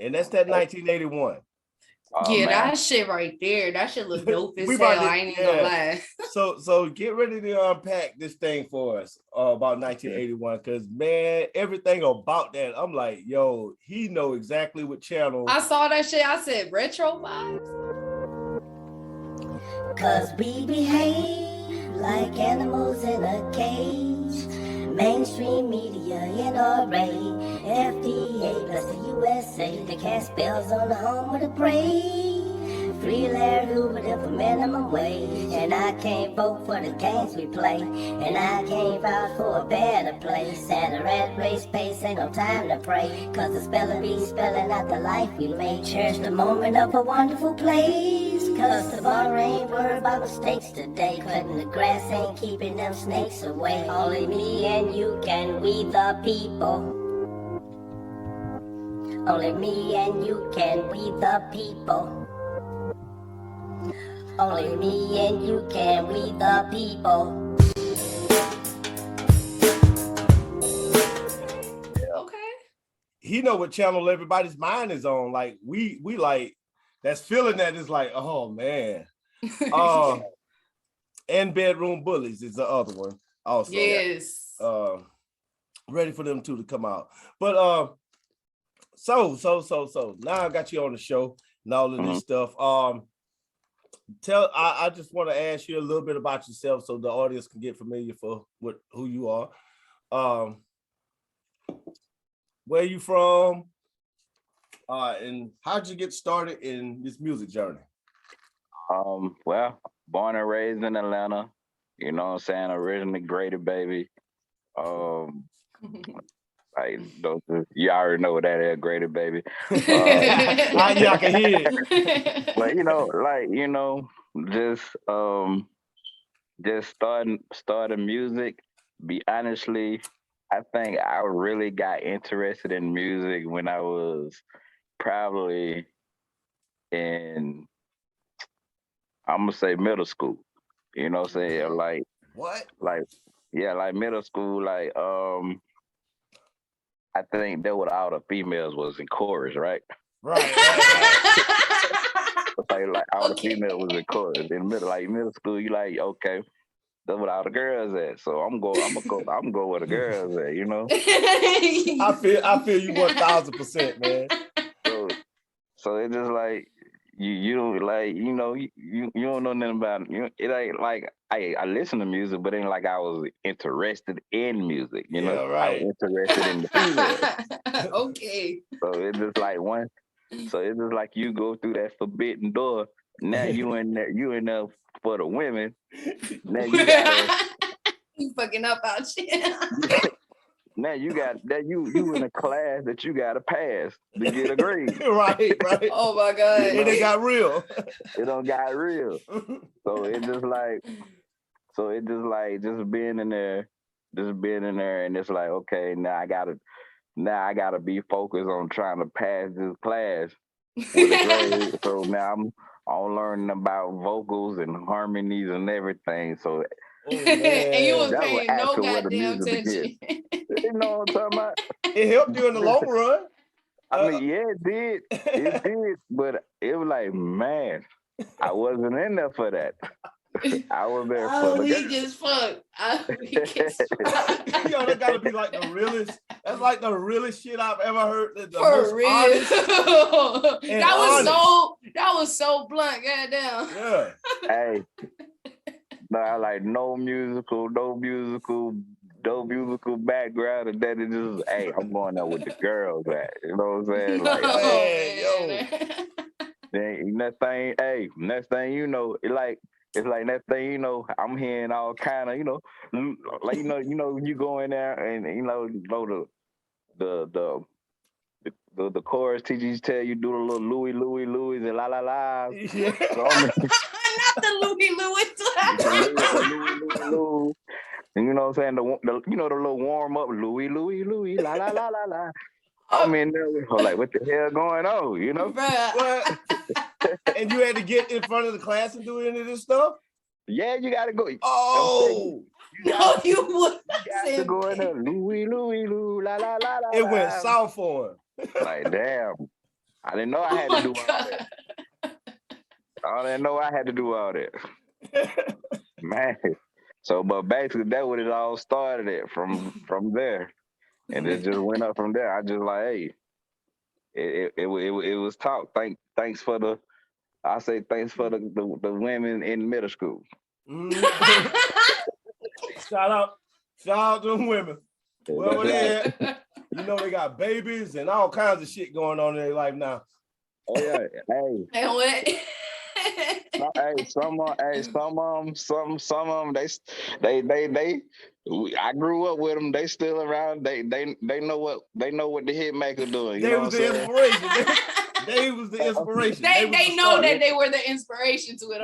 And that's that 1981. Oh, yeah, man. that shit right there. That shit look dope as hell. I ain't even gonna lie. So get ready to unpack this thing for us about 1981, because man, everything about that, I'm like, yo, he know exactly what channel. I saw that shit. I said retro vibes. Cause we behave like animals in a cage. Mainstream media, NRA, FDA, plus the USA. They cast spells on the home of the brave. Free Larry Hoover for minimum wage. And I can't vote for the games we play. And I can't vouch for a better place. And a rat race pace ain't no time to pray. Cause the speller be spelling out the life we made. Cherish the moment of a wonderful place. Cause the bar ain't worried about mistakes today. Cutting the grass ain't keeping them snakes away. Only me and you can, we the people. Only me and you can, we the people. Only me and you can, we the people. Okay. He know what channel everybody's mind is on. Like we like that's feeling that is like, oh man. And Bedroom Bullies is the other one also. Yes. Ready for them two to come out. But so now I got you on the show and all of this stuff. I just want to ask you a little bit about yourself so the audience can get familiar with who you are. Where you from? And how'd you get started in this music journey? Well, born and raised in Atlanta, you know what I'm saying? Originally graded baby. Like you already know what that is, graded baby. I can hear it. But just starting music. Be honestly, I think I really got interested in music when I was probably in, I'm gonna say middle school. You know what I'm saying? Like what? Like middle school, I think that what all the females was in chorus, right? Right. like all the females was in chorus. In middle school, you like, okay, that's what all the girls at. So I'm gonna go where the girls at, you know? I feel you 1000%, man. So it's just like you don't like, you know, you don't know nothing about it. It ain't like I listen to music, but it ain't like I was interested in music, you know. Yeah, right. I was interested in the female. Okay. So it's just like you go through that forbidden door. Now you in there for the women. Now you gotta you fucking up out shit. Now you got that you in a class that you gotta pass to get a grade. right. Oh my God. And it got real. It don't got real. So it just being in there, and it's like, okay, now I gotta be focused on trying to pass this class with a grade. So now I'm learning about vocals and harmonies and everything. So and you was paying no goddamn attention. You know what I'm talking about? It helped you in the long run. I mean, yeah, it did. It did. But it was like, man, I wasn't in there for that. I was there for the weak as fuck. Yo, that gotta be like the realest. That's like the realest shit I've ever heard. For real. That was so blunt, goddamn. Yeah. Hey. I like no musical background, and then it just, hey, I'm going out with the girls at. You know what I'm saying? Like, next thing you know, it's like next thing you know, I'm hearing all kind of, you know, like you go in there and you know the chorus teachers tell you do the little Louis and la la la. Yeah. So I'm not the Louis. And you know what I'm saying? The little warm up Louis, la la la la la. I'm in there like, what the hell going on? You know? And you had to get in front of the class and do any of this stuff? Yeah, you gotta go. Oh, you would. You got to go in there, Louis, la la la la. It went south for him. Like, damn. I didn't know I had to do all that. I didn't know I had to do all that. Man. So, but basically, that what it all started at from there, and it just went up from there. I just like, hey, it was talk. Thanks for the. I say thanks for the women in middle school. Shout out to them women. Well, they they got babies and all kinds of shit going on in their life now. Oh yeah, hey. And what? Some of them, they. I grew up with them. They still around. They know what the Hitmaker doing. They was the inspiration. They was the inspiration. They know that they were the inspiration to it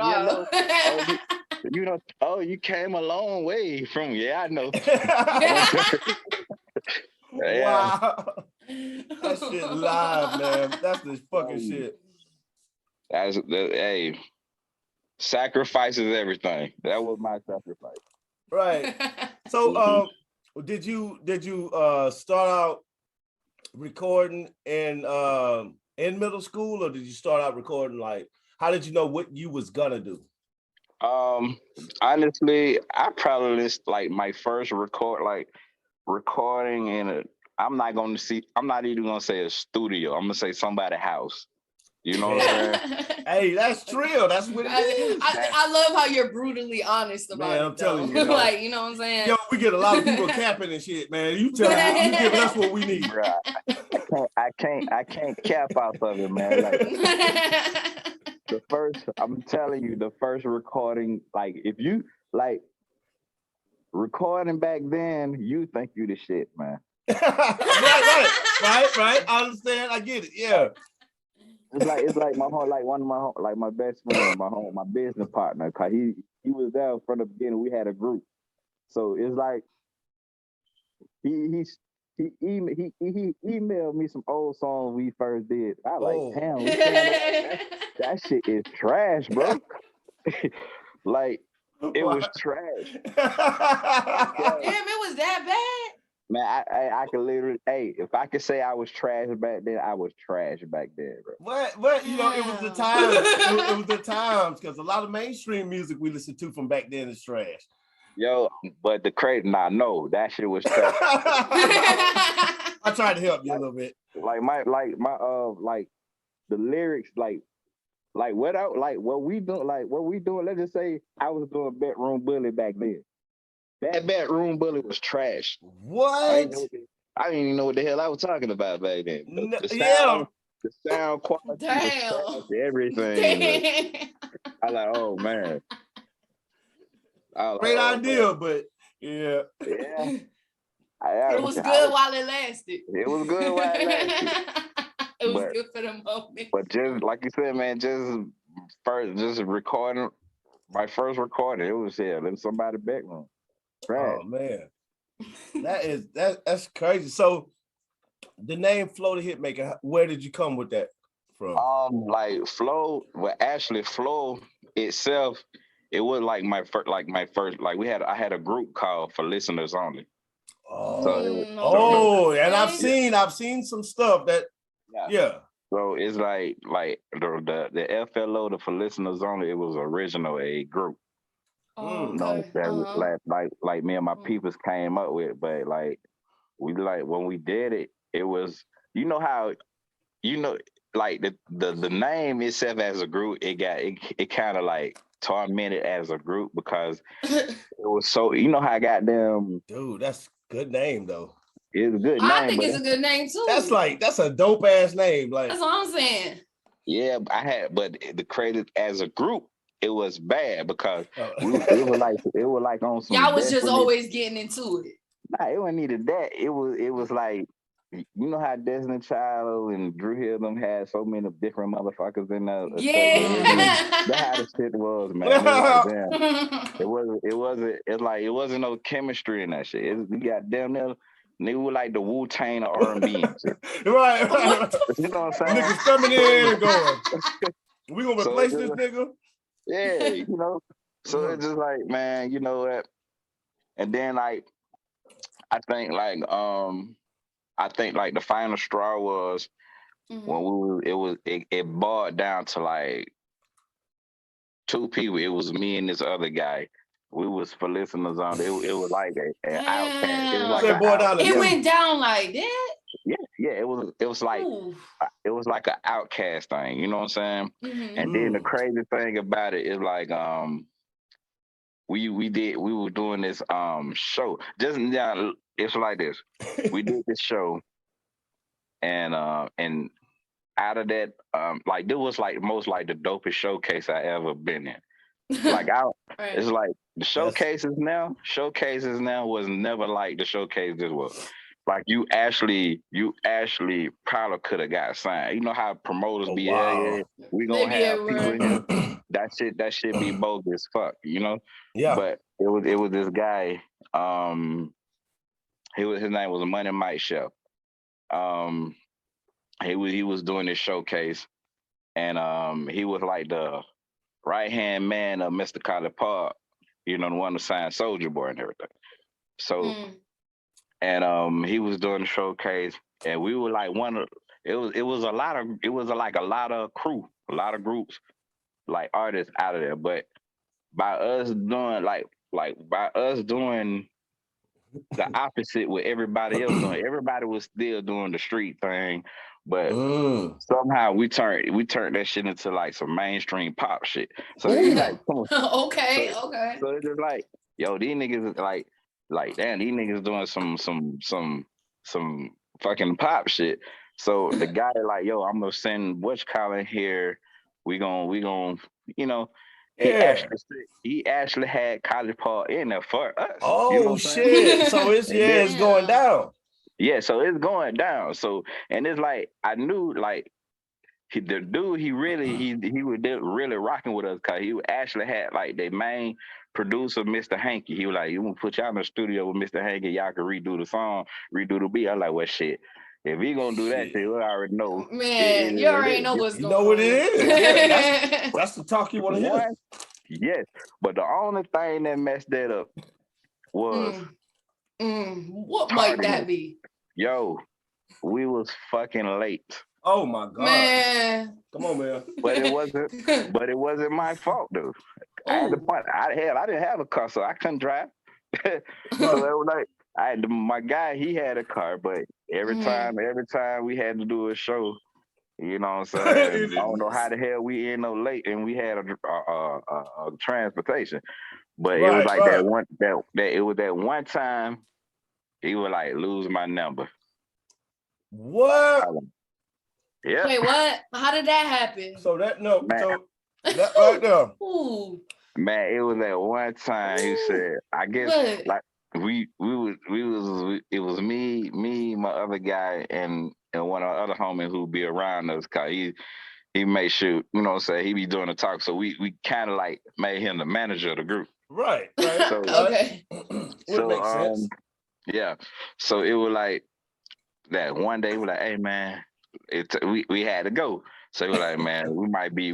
all. You came a long way from. Yeah, I know. Wow. That shit live, man. That's the fucking shit. Hey, sacrifice is everything. That was my sacrifice. Right. So, did you start out recording in middle school, or did you start out recording like? How did you know what you was gonna do? Honestly, I probably like my first recording in a. I'm not even gonna say a studio. I'm gonna say somebody's house. You know what I'm saying? Hey, that's true. That's what it is. I love how you're brutally honest about it. I'm telling you, like, you know what I'm saying? Yo, we get a lot of people capping and shit, man. You tell me, you giving us what we need. Bruh, I can't cap off of it, man. Like I'm telling you, the first recording, like if you like recording back then, you think you the shit, man. right. I understand. I get it. Yeah. It's like my best friend, my business partner, cause he was there from the beginning. We had a group, so it's like he emailed me some old songs we first did. I like, damn, that shit is trash, bro. Like it was trash. Damn, it was that bad. Man, I could literally, if I could say I was trash back then, I was trash back then, bro. But it was the times. It was the times, because a lot of mainstream music we listened to from back then is trash. Yo, but the crazy, no, that shit was trash. I tried to help you a little bit. Like the lyrics, like what we doing. Let's just say I was doing Bedroom Bully back then. That Bedroom Bully was trash. What? I didn't even know what the hell I was talking about back then. The sound quality, was trash, everything. I like, oh man. Great idea, but yeah. It was good while it lasted. It was good while it lasted. It was good for the moment. But just like you said, man, just recording. My first recording, it was in somebody's bedroom. Right. Oh man, that's crazy. So the name F.L.O the Hitmaker, where did you come with that from? Like F.L.O, well, actually F.L.O itself, it was like my first, I had a group called For Listeners Only. And I've seen some stuff that, yeah. So it's like the F.L.O, the For Listeners Only, it was original a group. Like me and my peoples came up with, but like when we did it, it was like the name itself as a group, it kind of like tormented as a group because it was so how goddamn dude, that's good name though. It's a good name. I think it's a good name too. That's a dope ass name. Like that's what I'm saying. Yeah, but the credit as a group, it was bad because it was like on some. Y'all was just always getting into it. Nah, it wasn't needed that. It was like, you know how Destiny Child and Drew Hill them had so many different motherfuckers in there. Yeah, that's how the shit was, man. It wasn't no chemistry in that shit. We got damn near. Nigga was like the Wu-Tang of R&B. Right. You know what I'm saying? Niggas coming in and going. We gonna replace this nigga? Yeah, So it's just like, man, you know what? And then like, I think like the final straw was when it boiled down to like 2 people. It was me and this other guy. We was for listeners on it. It was like an outcast. It was like Say, boy, down it to went down like that. yeah. It was like it was like an outcast thing. You know what I'm saying? And then the crazy thing about it is like we were doing this show. Just now it's like this. We did this show and out of that like this was like most like the dopest showcase I ever been in. Like it's like the showcases now was never like the showcase this was. Like you actually probably could have got signed. You know how promoters be yeah, we gonna have people in here. That shit be bogus as fuck, you know? Yeah. But it was this guy, his name was Money Mike Chef. He was doing this showcase and he was like the right hand man of Mr. Collie Park, you know, the one who signed Soldier Boy and everything. So and he was doing the showcase and we were like it was like a lot of crew, a lot of groups, like artists out of there. But by us doing the opposite with everybody else doing, everybody was still doing the street thing. But somehow we turned that shit into like some mainstream pop shit. So you like, come on. Okay. So it's just like, yo, these niggas like damn, these niggas doing some fucking pop shit. So the guy like, yo, I'm gonna send Butch Collin here. We gonna, you know, he actually had College Park in there for us. Oh, you know shit! So it's going down. Yeah, so it's going down. So and it's like I knew like the dude he was really rocking with us because he actually had like the main producer, Mr. Hanky. He was like, you want to put y'all in the studio with Mr. Hanky, y'all can redo the song, redo the beat. I was like, well, shit. If he gonna do that shit, we already know. Man, you already know what's going on. You know what it is. Yeah, that's the talk you want to hear. Yes, but the only thing that messed that up was what might that be? Yo, we was fucking late. Oh my god, man! Come on, man. But it wasn't my fault, though. I had to point. I didn't have a car, so I couldn't drive. So it was like my guy. He had a car, but every time we had to do a show, you know what I'm saying? I don't know how the hell we end up late, and we had a transportation. But it was like that one time he would like lose my number. What? Yeah. Wait, what? How did that happen? So that right there. Ooh. Man, it was that one time he said, I guess like it was me, my other guy, and one of our other homies who be around us, cause he made sure, you know what I'm saying, he be doing the talk. So we kind of like made him the manager of the group. Right. So, okay. So makes sense. Yeah. So it was like that one day we're like, hey man, we had to go. So he was like, man, we might be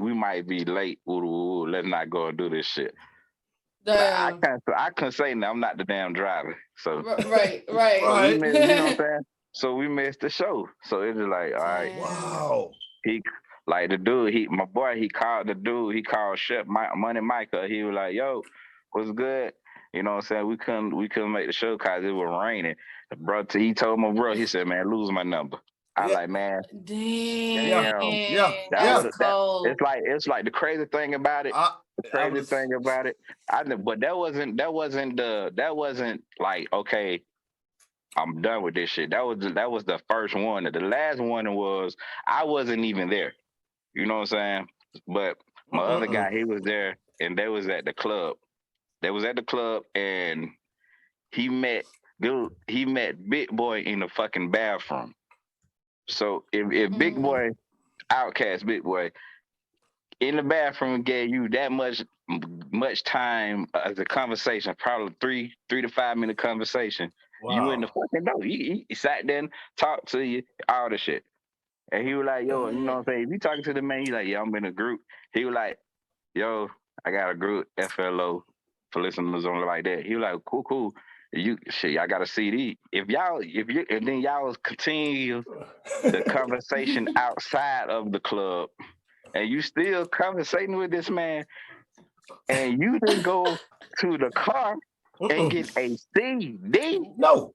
late. Ooh, let's not go and do this shit. I couldn't say no, I'm not the damn driver. So right. So we missed, you know what I'm saying? So we missed the show. So it was like, all right. Wow. He like the dude, my boy, he called Chef Money Mike. He was like, yo, what's good? You know what I'm saying? We couldn't make the show because it was raining. Bro, he told my bro, he said, man, lose my number. I was like, man, damn. That's cold. It's like the crazy thing about it. But that wasn't like, okay, I'm done with this shit. That was the first one. The last one was I wasn't even there. You know what I'm saying? But my other guy, he was there, and they was at the club. They was at the club, and he met Big Boy in the fucking bathroom. So if Big Boy, Outcast Big Boy, in the bathroom gave you that much time as a conversation, probably 3 to 5 minute conversation. Wow. You in the fucking know. He sat there and talked to you, all the shit. And he was like, yo, you know what I'm saying? If you talking to the man, he's like, yeah, I'm in a group. He was like, yo, I got a group, F.L.O, for listeners only like that. He was like, cool. y'all got a CD. If you and then y'all continue the conversation outside of the club, and you still conversating with this man, and you didn't go to the car and get a CD. No.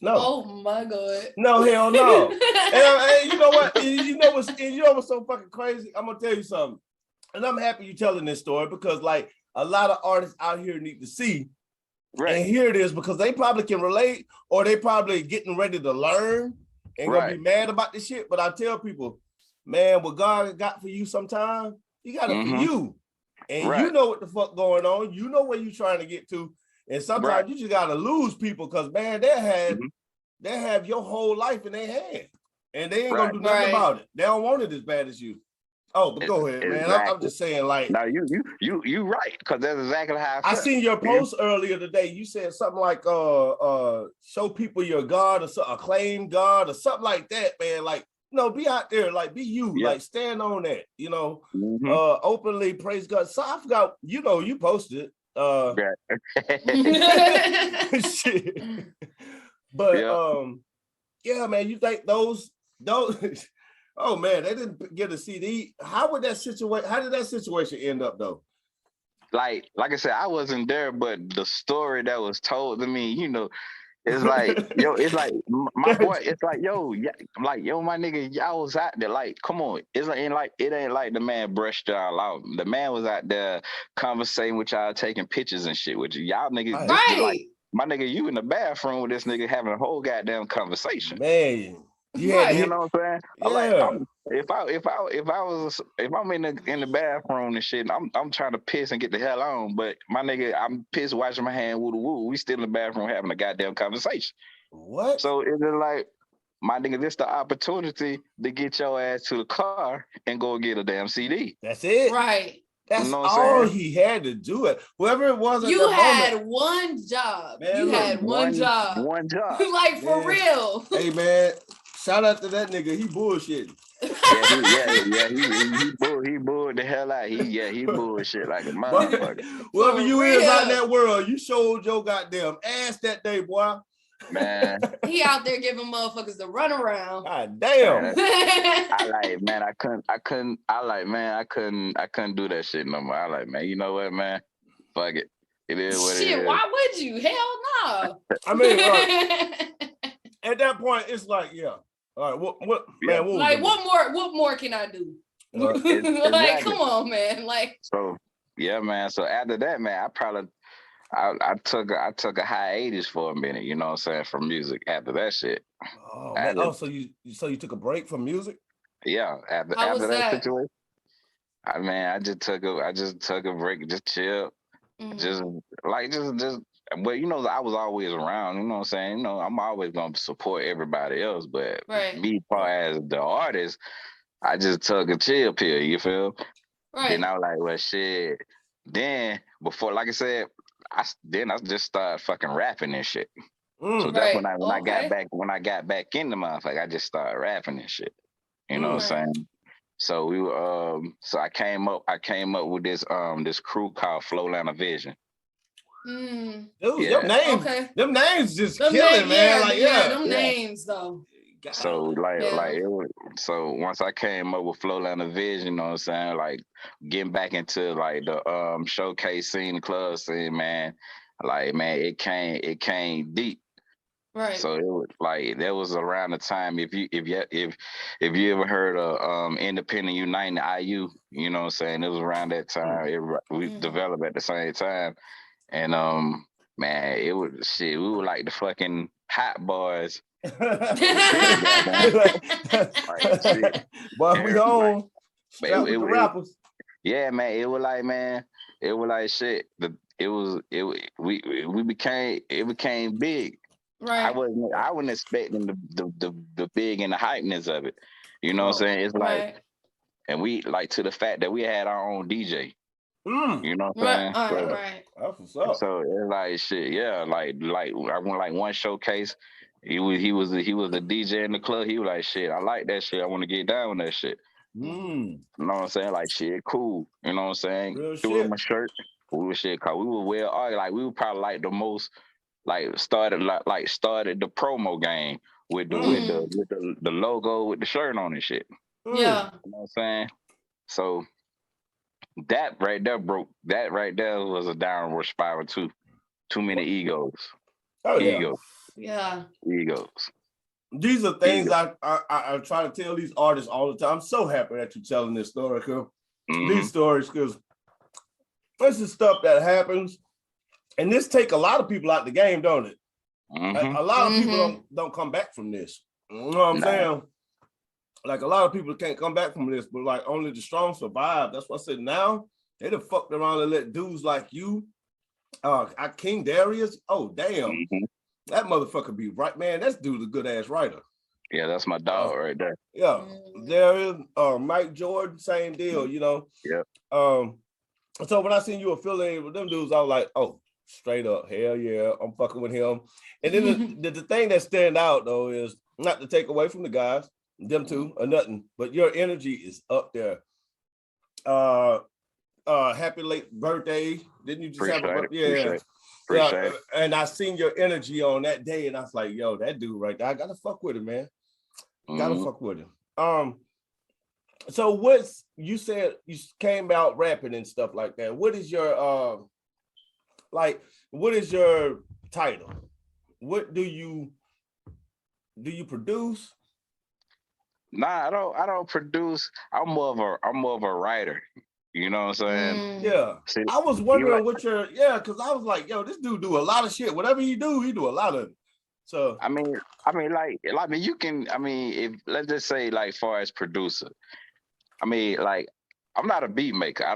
Oh my God. No, hell no. and you know what? You know what's so fucking crazy? I'm gonna tell you something. And I'm happy you're telling this story because like a lot of artists out here need to see and hear this because they probably can relate or they probably getting ready to learn and gonna be mad about this shit. But I tell people, man, what God got for you sometimes, he got it for you. And you know what the fuck going on. You know where you trying to get to. And sometimes you just gotta lose people because man, they have your whole life in their hand. And they ain't gonna do nothing about it. They don't want it as bad as you. Oh, but go ahead, man. I'm just saying, like, now you right, because that's exactly how I feel. I seen your post earlier today. You said something like show people your God or acclaim God or something like that, man. Like, no, be out there, like be you, like stand on that, you know, openly praise God. So I forgot, you know, you posted shit. But yeah, man, you think those oh man, they didn't get a CD. How did that situation end up though? Like I said, I wasn't there, but the story that was told to me, you know, it's like, yo, it's like my boy, it's like, yo, my nigga, y'all was out there, like, come on, it ain't like the man brushed y'all out. The man was out there conversating with y'all, taking pictures and shit with you. Y'all niggas, like, my nigga, you in the bathroom with this nigga having a whole goddamn conversation. Man. Yeah, you know what I'm saying? Like, if I'm in the bathroom and shit, I'm trying to piss and get the hell on, but my nigga, I'm pissed washing my hand, woo woo. We still in the bathroom having a goddamn conversation. What? So it's like, my nigga, this the opportunity to get your ass to the car and go get a damn CD. That's it. Right. That's all he had to do. It. Whoever it was. You had one job. Man, you had one job. One job. Like for real. Hey man, shout out to that nigga. He bullshitting. He bulled the hell out. He bullshit like a motherfucker. Whoever you is out in that world, you showed your goddamn ass that day, boy. Man, he out there giving motherfuckers the run around. God damn. I couldn't do that shit no more. I like, man, you know what, man? Fuck it. It is what it is. Why would you? Hell no. I mean, at that point, it's like, yeah. All right, what more can I do? Like, come on, man. Like, so yeah, man. So after that, man, I took a hiatus for a minute, you know what I'm saying, from music after that shit. Oh, man. So you took a break from music? Yeah, after that situation. I just took a break, just chill. Just but you know, I was always around, you know what I'm saying? You know, I'm always gonna support everybody else, but me far as the artist, I just took a chill pill, you feel? Right. Then I was like, well shit. Then before, like I said, I just started fucking rapping and shit. So that's when I got back in the motherfucker, I just started rapping and shit. You know what I'm saying? So we were so I came up with this crew called F.L.O Vision. Dude, them names just killing, man. Them names though. So so once I came up with F.L.O Vision, you know what I'm saying, like getting back into like the showcase scene, the club scene, man. Like, man, it came deep. Right. So it was like that was around the time if you ever heard of Independent United IU, you know what I'm saying, it was around that time. We developed at the same time. And man, it was shit. We were like the fucking hot boys. Boy, we on. It rappers. Yeah, man. It was like, man. It was like shit. We became big. Right. I wasn't expecting the big and the hypeness of it. You know what I'm saying? It's like, and we like to the fact that we had our own DJ. You know what I'm saying? That's what's up. So it's like shit, yeah. Like I went like one showcase. He was the DJ in the club. He was like, shit, I like that shit. I want to get down with that shit. You know what I'm saying? Like shit, cool. You know what I'm saying? Real shit. My shirt. We were shit, cause we were like we were probably like the most started the promo game with the logo with the shirt on and shit. Yeah. You know what I'm saying? So that right there was a downward spiral too. Too many egos. Oh yeah. Egos. These are things I try to tell these artists all the time. I'm so happy that you're telling this story, these stories, because this is stuff that happens, and this take a lot of people out the game, don't it? A lot of people don't come back from this. You know what I'm saying? Like a lot of people can't come back from this, but like only the strong survive. That's what I said. Now they done fucked around and let dudes like you, King Darius. Oh damn, that motherfucker be right, man. That dude's a good ass writer. Yeah, that's my dog right there. Yeah, Darius, Mike Jordan, same deal. You know. Yeah. So when I seen you affiliated with them dudes, I was like, oh, straight up, hell yeah, I'm fucking with him. And then the thing that stand out though is not to take away from the guys, them two or nothing, but your energy is up there. Happy late birthday. Didn't you just have a birthday? Yeah. And I seen your energy on that day, and I was like, yo, that dude right there, I gotta fuck with him, man. Gotta fuck with him. So what's, you said you came out rapping and stuff like that. What is your what is your title? What do you produce? Nah, I don't produce. I'm more of a writer. You know what I'm saying? Yeah. See, I was wondering what your, because I was like, yo, this dude do a lot of shit. Whatever he do a lot of it. So I mean, you can, if let's just say like far as producer, I mean, like I'm not a beat maker. I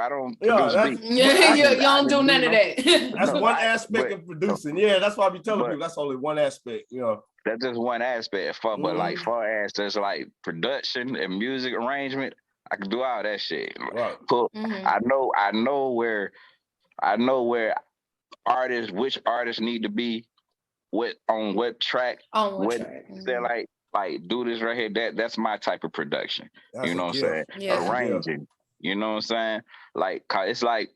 don't produce beats. You don't do none of that. That's one aspect of producing. Yeah, that's why I be telling people that's only one aspect, you know. That's just one aspect. But like far as just like production and music arrangement, I can do all that shit. Right. I know where which artists need to be on what track. They're like do this right here. That's my type of production. That's you know what I'm saying? Yeah. Arranging. You know what I'm saying? Like it's like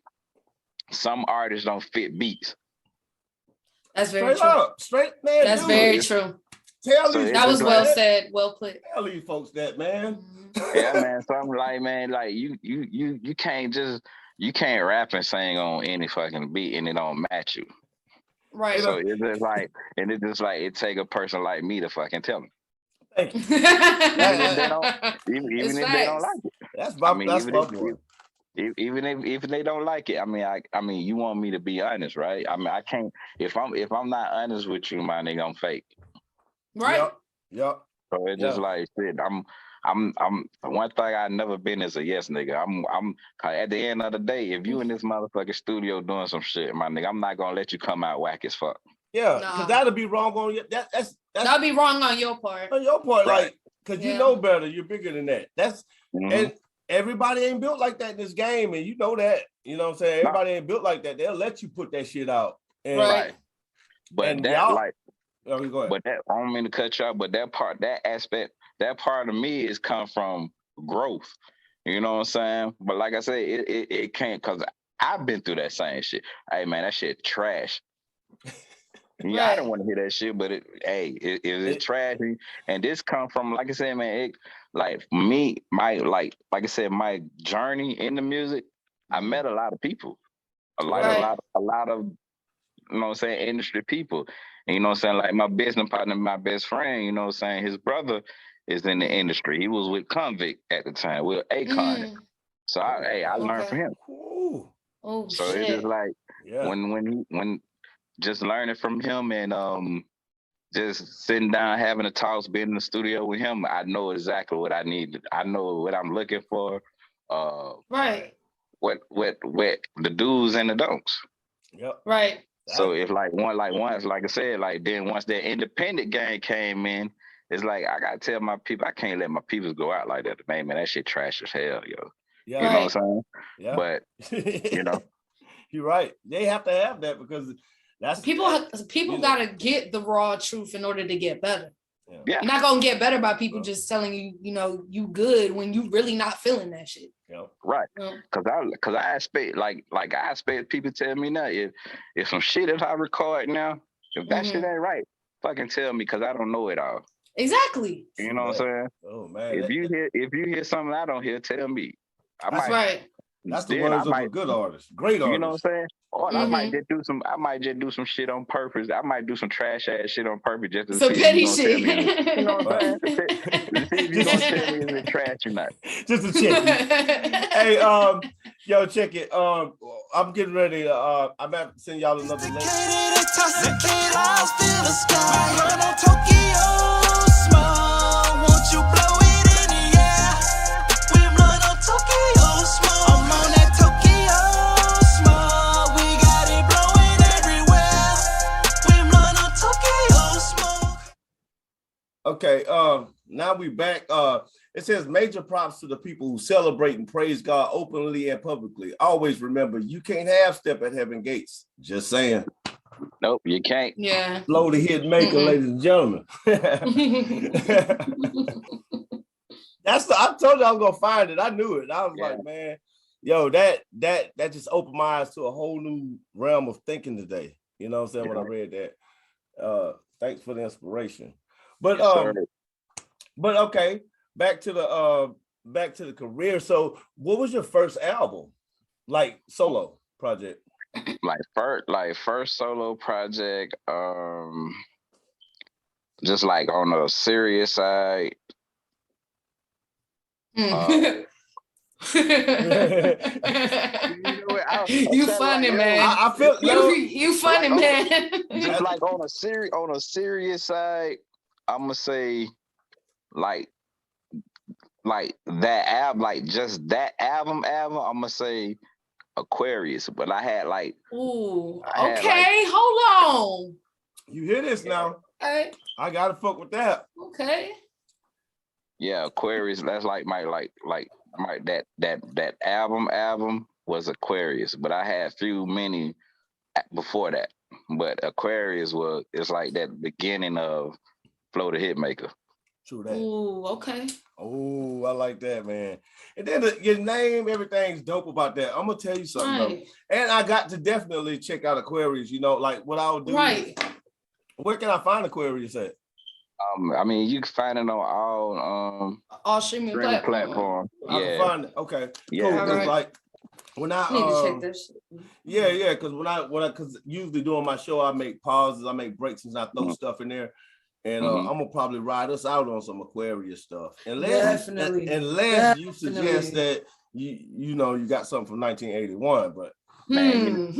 some artists don't fit beats. That's very true. Straight man. That's very true. That was well said, well put. Tell these folks that, man. Yeah, man. So I'm like, man, like you can't rap and sing on any fucking beat and it don't match you. Right. So it's just like, it take a person like me to fucking tell them. Thank you. Even if they don't like it. That's even if they don't like it. I mean, you want me to be honest, right? I mean, I can't, if I'm not honest with you, my nigga, I'm fake. Right. Yep. So it's just like shit. I'm one thing I've never been is a yes nigga. I'm at the end of the day, if you in this motherfucking studio doing some shit, my nigga, I'm not gonna let you come out whack as fuck. Yeah, because that'll be wrong on you. That'll be wrong on your part. On your part, right. Like, because you know better, you're bigger than that. That's and everybody ain't built like that in this game, and you know that. You know what I'm saying? Everybody ain't built like that. They'll let you put that shit out. And, right. But and that like go ahead. But that, I don't mean to cut you off, but that part of me is come from growth. You know what I'm saying? But like I said, it can't, because I've been through that same shit. Hey man, that shit trash. Yeah, I don't want to hear that shit, but it's trash. And this come from, like I said, man, like me, like I said, my journey in the music, I met a lot of people. A lot of, you know what I'm saying, industry people. And you know what I'm saying, like my business partner, my best friend, you know what I'm saying, his brother is in the industry. He was with Convict at the time, with Akon. So I learned from him. Ooh. Oh, so shit. It's just like when just learning from him and just sitting down, having a talk, being in the studio with him, I know exactly what I need. I know what I'm looking for. Right. What the do's and the don'ts. Yep. Right. So if like I said, like then once that independent game came in, it's like I gotta tell my people, I can't let my people go out like that. Man, that shit trash as hell, yo. Yeah. You know what I'm saying? Yeah. But you know. You're right. They have to have that because that's people gotta get the raw truth in order to get better. Yeah. You're not gonna get better by people just telling you, you know, you good when you really not feeling that shit. Yep. Right. Cause I expect like I expect people tell me now if some shit that I record now If that shit ain't right, fucking tell me, because I don't know it all. Exactly. You know what I'm saying? Oh man. If you hear something I don't hear, tell me. That's right. That's the words of a good artist. Great artist. You know what I'm saying? Or I might just do some shit on purpose. I might do some trash ass shit on purpose just to some see petty if shit. You know what I'm saying? To see if you're gonna tell me is it trash or not. Just to check it. Hey, yo, check it. I'm getting ready to I'm about to send y'all another link. Okay, now we back. It says major props to the people who celebrate and praise God openly and publicly. Always remember, you can't half step at heaven gates. Just saying. Nope, you can't. Yeah. F.L.O, the Hitmaker, ladies and gentlemen. I told you I was gonna find it. I knew it. I was like, man, yo, that just opened my eyes to a whole new realm of thinking today. You know what I'm saying? When I read that. Thanks for the inspiration. But but okay, back to the career. So what was your first album? Like solo project? First solo project, just like on a serious side. You funny, man. I feel you funny, man. Just like on a serious side, I'm gonna say like that album, like just that album, I'm gonna say Aquarius. But I had like, okay, hold on. You hear this now? Okay. I gotta fuck with that. Okay. Yeah, Aquarius. That's like my that album was Aquarius, but I had many before that. But Aquarius it's like that beginning of F.L.O the Hitmaker. True that. Ooh, okay. Oh, I like that, man. And then your name, everything's dope about that. I'm gonna tell you something though. And I got to definitely check out Aquarius. You know, like what I'll do. Right. Where can I find Aquarius at? I mean, you can find it on all streaming platforms. I can find it. Okay. Yeah. Cool. Like when I need to check this. Yeah, because when I because usually doing my show, I make pauses, I make breaks, and I throw stuff in there. And I'm gonna probably ride us out on some Aquarius stuff. Unless you suggest that you know you got something from 1981, but man,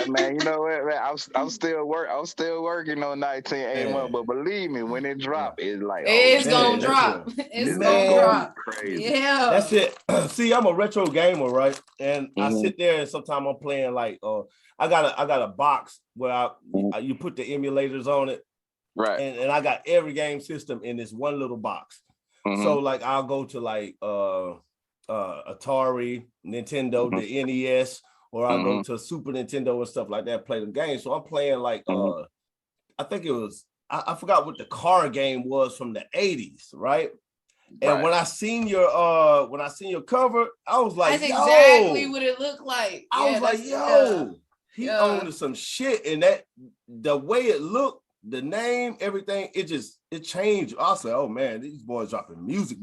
man, you know what, man? I'm still working on 1981, but believe me, when it drop, it's like it's gonna drop. It's gonna drop. Crazy. Yeah, that's it. See, I'm a retro gamer, right? And I sit there and sometimes I'm playing like I got a box where you put the emulators on it, right? And I got every game system in this one little box. So like I'll go to like Atari, Nintendo, the NES, or I'll go to Super Nintendo and stuff like that, play them games. So I'm playing like I think it was I forgot what the car game was from the 80s, right? And when I seen your cover, I was like, that's exactly what it looked like. I was like, yo, he owned some shit, and that the way it looked, the name, everything, it changed. I said, oh man, these boys dropping music.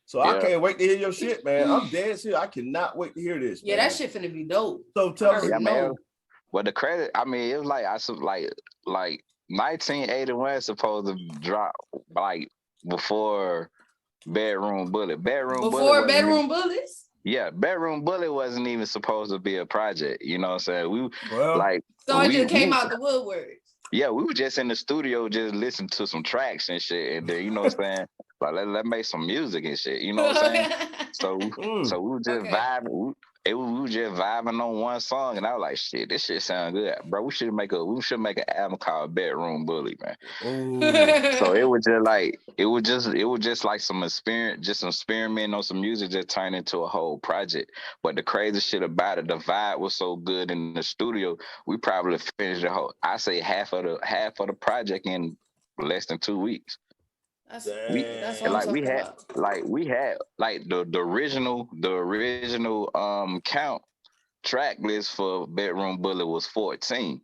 So I can't wait to hear your shit, man. I'm dead serious. I cannot wait to hear this. Yeah, man. That shit finna be dope. So tell us, man. Well, the credit, I mean, it was like 1981 is supposed to drop like before Bedroom Bullet. Bedroom Bullets? Yeah, Bedroom Bullet wasn't even supposed to be a project. You know what I'm saying? So it just came out the woodwork. Yeah, we were just in the studio just listening to some tracks and shit, and then you know what I'm saying? Like let's make some music and shit. You know what I'm saying? So we were just vibing. We were just vibing on one song, and I was like, "Shit, this shit sound good, bro. We should make an album called Bedroom Bully, man." So it was just like some experimenting on some music, just turned into a whole project. But the crazy shit about it, the vibe was so good in the studio. We probably finished half of the project in less than 2 weeks. That's what we had the original count track list for Bedroom Bullet was 14.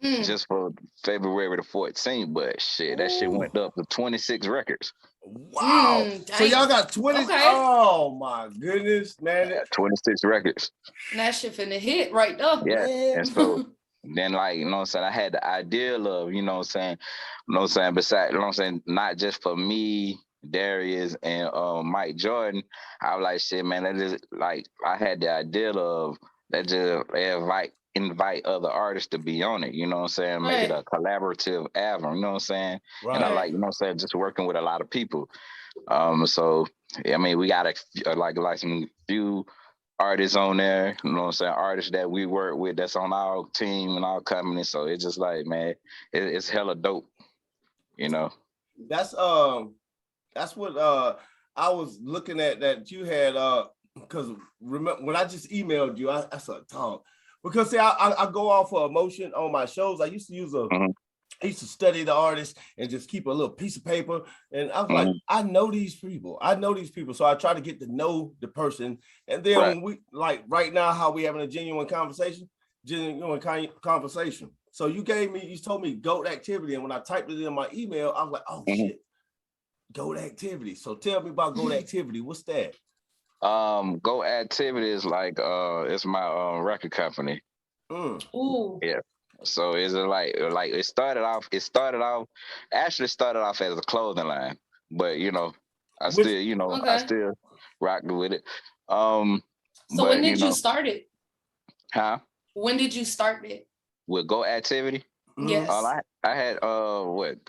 just for February the 14th, but shit, that shit went up to 26 records. Wow. So y'all got 20. Okay. Oh my goodness, man. Yeah, 26 records. That shit finna hit right there. Yeah. Man. And so then, like, you know what I'm saying, I had the idea of, you know what I'm saying, besides, you know what I'm saying, not just for me, Darius, and Mike Jordan, I was like, shit, man, that is like, I had the idea of that just invite other artists to be on it, you know what I'm saying, make it a collaborative album, you know what I'm saying, and I like, you know what I'm saying, just working with a lot of people. So I mean, we got like some few artists on there, you know what I'm saying, artists that we work with that's on our team and our company. So it's just like, man, it's hella dope, you know. That's what I was looking at that you had because remember when I just emailed you, I said talk because see I go off of emotion on my shows. I used to use I used to study the artist and just keep a little piece of paper. And I was like, I know these people. So I try to get to know the person. And then when we, like right now, how we having a genuine conversation. So you told me GOAT activity. And when I typed it in my email, I was like, oh shit, GOAT activity. So tell me about GOAT activity. What's that? GOAT activity is like, it's my record company. Ooh. Yeah. So it's like it started off as a clothing line, but you know, I still rock with it. So when did you start it? Huh? When did you start it? With GOAT activity? Yes. I had GOAT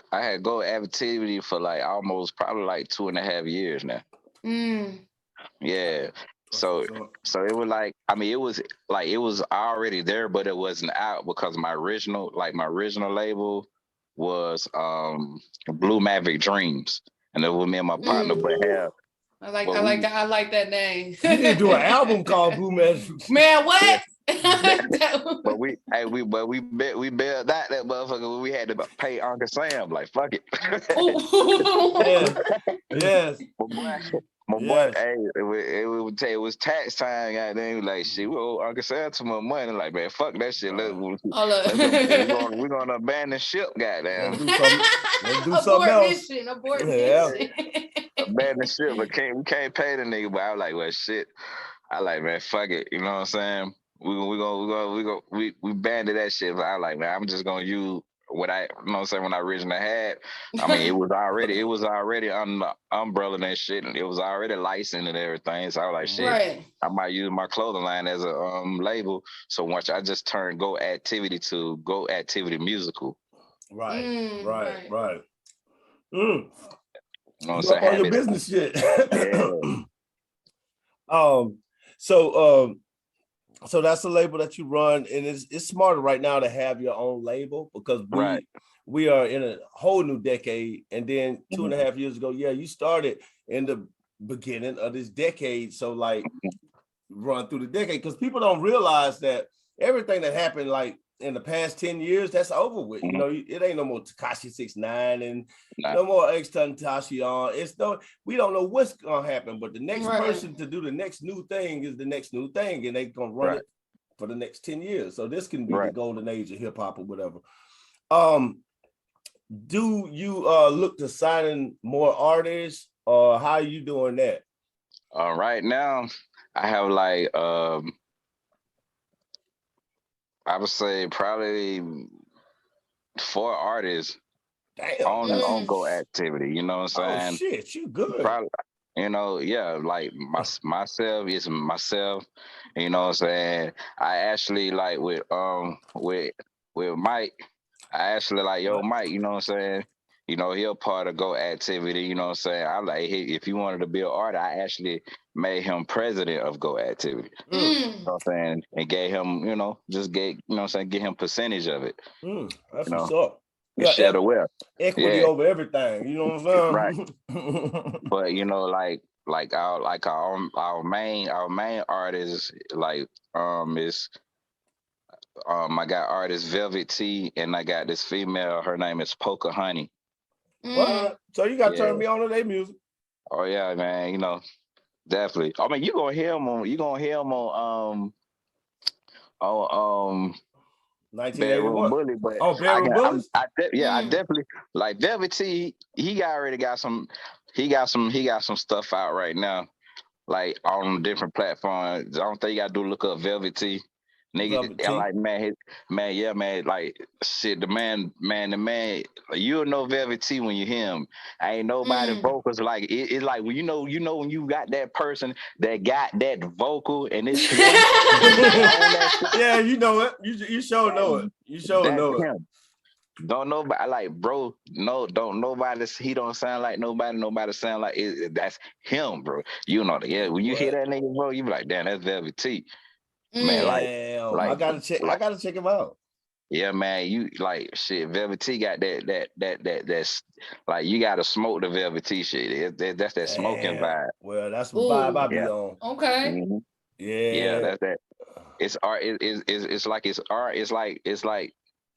activity for like almost probably like 2.5 years now. Yeah. So it was like, I mean, it was already there, but it wasn't out because my original label was Blue Maverick Dreams, and it was me and my partner. But I like that name. You need to do an album called Blue Maverick. Man, what? But we bailed out that motherfucker. We had to pay Uncle Sam. Like, fuck it. Yes. My boy, hey, it was tax time. Goddamn, like shit, we owe Uncle Sam too much money. Like, man, fuck that shit. We're gonna abandon ship. Goddamn. Let's do something else. Abort mission. Abandon ship, but we can't pay the nigga. But I was like, well, shit. I like, man, fuck it. You know what I'm saying? We banded that shit. But I was like, man, I'm just gonna use what I, you know what I'm saying, when I originally had. I mean, it was already on the umbrella and shit, and it was already licensed and everything. So I was like, shit, I might use my clothing line as a label. So once I just turned GOAT Activity to GOAT Activity Musical. Right. You know what I'm saying? On your business shit. So that's a label that you run, and it's smarter right now to have your own label because we are in a whole new decade. And then 2.5 years ago, you started in the beginning of this decade. So like run through the decade because people don't realize that everything that happened like in the past 10 years, that's over with. You know, it ain't no more Tekashi 6ix9ine and no more X-Tentacion. We don't know what's gonna happen, but the next person to do the next new thing is the next new thing, and they gonna run it for the next 10 years. So this can be the golden age of hip hop or whatever. Do you look to signing more artists, or how are you doing that? Right now, I have like I would say probably 4 artists on GOAT Activity. You know what I'm saying? Oh shit, you good. Probably, you know, like myself is myself. You know what I'm saying? I actually like with Mike, I actually like, yo, Mike, you know what I'm saying? You know, he a part of GOAT Activity, you know what I'm saying? I like, if he wanted to be an artist, I actually made him president of GOAT Activity. You know what I'm saying? And gave him, you know, get him percentage of it. That's what's up. Share the wealth. Equity over everything, you know what I'm saying? Right. But you know, like our main artists, like is I got artist Velvet T, and I got this female, her name is Poker Honey. What? So you gotta turn me on to their music. Oh yeah, man, you know, definitely. I mean, you're gonna hear them on Bedroom 1981. Bully, but Oh, Bedroom Bullies? I definitely like Velvet T. He already got some. He got some stuff out right now, like on different platforms. I don't think you gotta do look up Velvet T. Nigga, Velvet T. like man, like shit. The man, you'll know Velvet T when you hear him. Ain't nobody vocals like it. It's like when you know when you got that person that got that vocal and it's him. Yeah, you know it. You sure know it. You sure know it. Him. Don't nobody like, bro. No, don't nobody. He don't sound like nobody. Nobody sound like it. That's him, bro. You know that. Yeah, when you hear that nigga, bro, you be like, damn, that's Velvet T. Man, like I gotta check. I gotta check him out. Yeah, man. You like shit. Velvet T got that's like you gotta smoke the Velvet T shit. That's that smoking vibe. Well, that's the vibe I be on. Okay. Mm-hmm. Yeah, that's that. It's art. It's like it's art.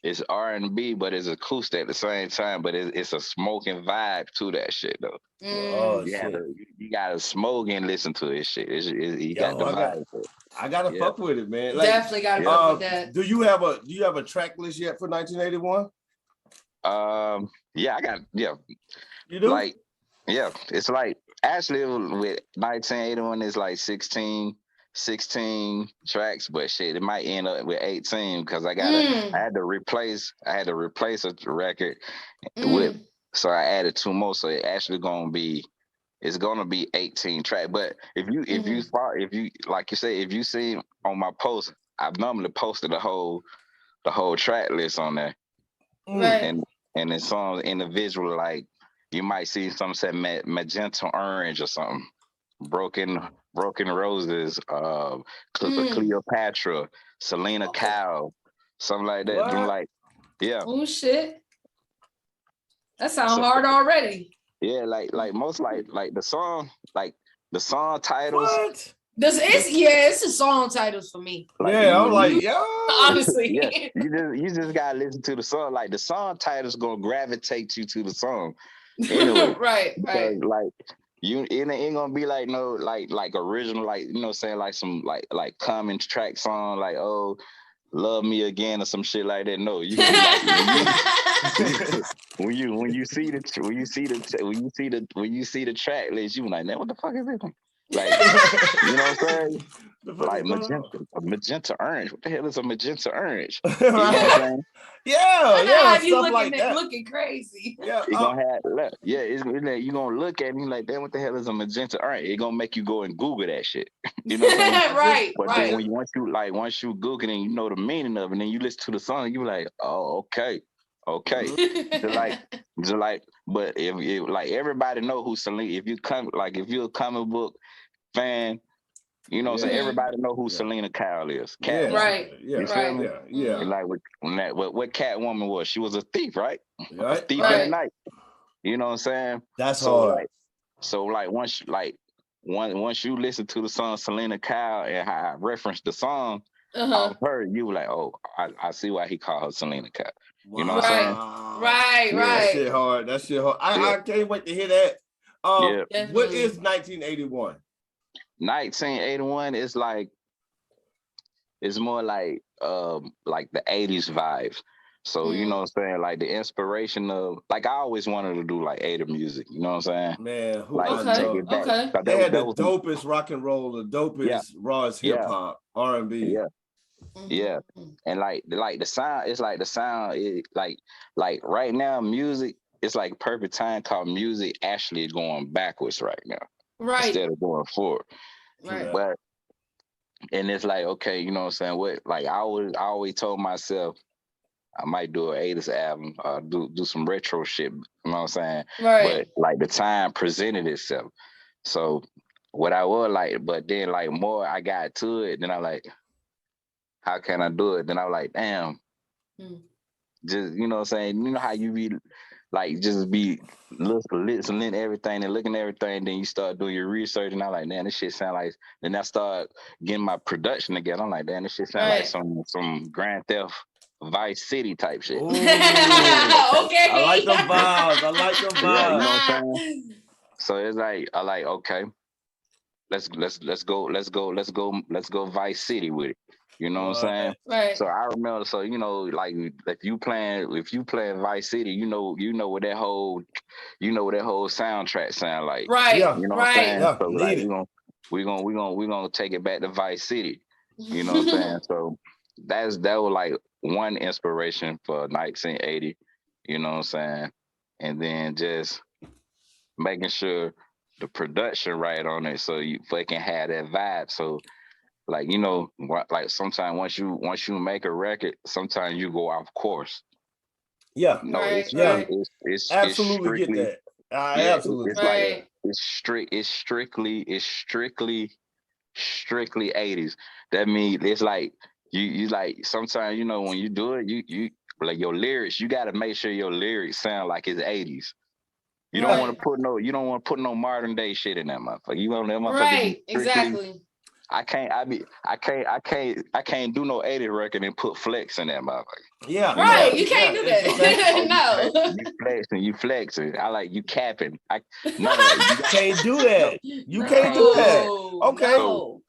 It's R&B, but it's acoustic at the same time. But it's a smoking vibe to that shit though. Oh you shit! You gotta smoke and listen to his shit. You got the vibe. I gotta fuck with it, man. Like, definitely gotta fuck with that. Do you have a track list yet for 1981? Yeah, I got You do? Like, yeah, it's like actually with 1981 is like 16 tracks, but shit, it might end up with 18 because I had to replace a record with, so I added 2 more, so it actually it's gonna be 18 track. But if you like you say, if you see on my post, I've normally posted the whole track list on there, and the songs individually, like you might see some say magenta orange or something, broken roses, Cleopatra, Selena Kyle, something like that. I'm like, yeah. Oh shit, that sounds hard already. Yeah, like most like the song titles. What? It's the song titles for me. Like, yeah, I'm like, yeah. Honestly. Yeah, you just gotta listen to the song. Like the song titles gonna gravitate you to the song. Anyway, right. Like it ain't gonna be like no like original, like you know saying like some like common track song like Love Me Again or some shit like that. No, you when you see the track list, you be like, man, what the fuck is this? Like, you know what I'm saying? Like magenta orange. What the hell is a magenta orange? You know what I'm saying? Yeah, you stuff like that. Looking crazy. Yeah, you're gonna you gonna look at me like, damn, what the hell is a magenta orange? It gonna make you go and Google that shit. You know what I'm saying? Right. But then once you Google and you know the meaning of it, and then you listen to the song, you be like, oh, okay. Just like, but if like everybody know who Selena, if you're a comic book fan, you know what I'm saying? Everybody know who Selena Kyle is. Catwoman. Right. Yeah. And like what Catwoman was, she was a thief, right? Right. A thief in the night. You know what I'm saying? That's hard. Once you listen to the song Selena Kyle and how I reference the song of her, you were like, oh, I see why he called her Selena Kyle. Wow. You know what I'm saying? Right. That shit hard. I can't wait to hear that. What is 1981? 1981 is like, it's more like the 80s vibes. So you know what I'm saying, like the inspiration of, like I always wanted to do like 80s music. You know what I'm saying? Man, take it back. Okay. They had the dopest rock and roll, the dopest rawest hip hop, R&B. Yeah, and like the sound, it's like the sound, like right now, music, it's like perfect time called music actually going backwards right now, instead of going forward. Right. But and it's like, okay, you know what I'm saying? What, like I always told myself I might do an 80s album, do some retro shit. You know what I'm saying? Right. But like the time presented itself. So what I would like, but then like more I got to it, then I'm like, how can I do it? Then I'm like, damn, just, you know what I'm saying? You know how you be like, just be listening to everything and looking at everything, then you start doing your research, and I'm like, man, this shit sound like, then I start getting my production together. I'm like, damn, this shit sound like some Grand Theft Vice City type shit. Okay. I like them vibes. Yeah, you know what I'm saying? So it's like, I like, okay. let's go Vice City with it. You know what I'm saying? Right. So I remember, so you know, like if you playing Vice City, you know what that whole soundtrack sound like. Right. Yeah. You know what I'm saying? Yeah. So like we're gonna take it back to Vice City. You know what I'm saying? So that was like one inspiration for 1980. You know what I'm saying? And then just making sure the production right on it, so you fucking have that vibe. So like, you know, like sometimes once you make a record, sometimes you go off course. Yeah. No, right, it's absolutely it's strictly, get that. Absolutely. it's right. like it's strictly 80s. That means it's like you like sometimes, you know, when you do it, you like your lyrics, you gotta make sure your lyrics sound like it's 80s. You don't want to put no modern day shit in that motherfucker. You want that motherfucker Right, to be strictly, exactly. I can't do no 80 record and put flex in that motherfucker. Yeah. Right, Yeah. you can't do that. You flexing. I like you capping. None of that. You can't do that. You can't do that. Okay. No.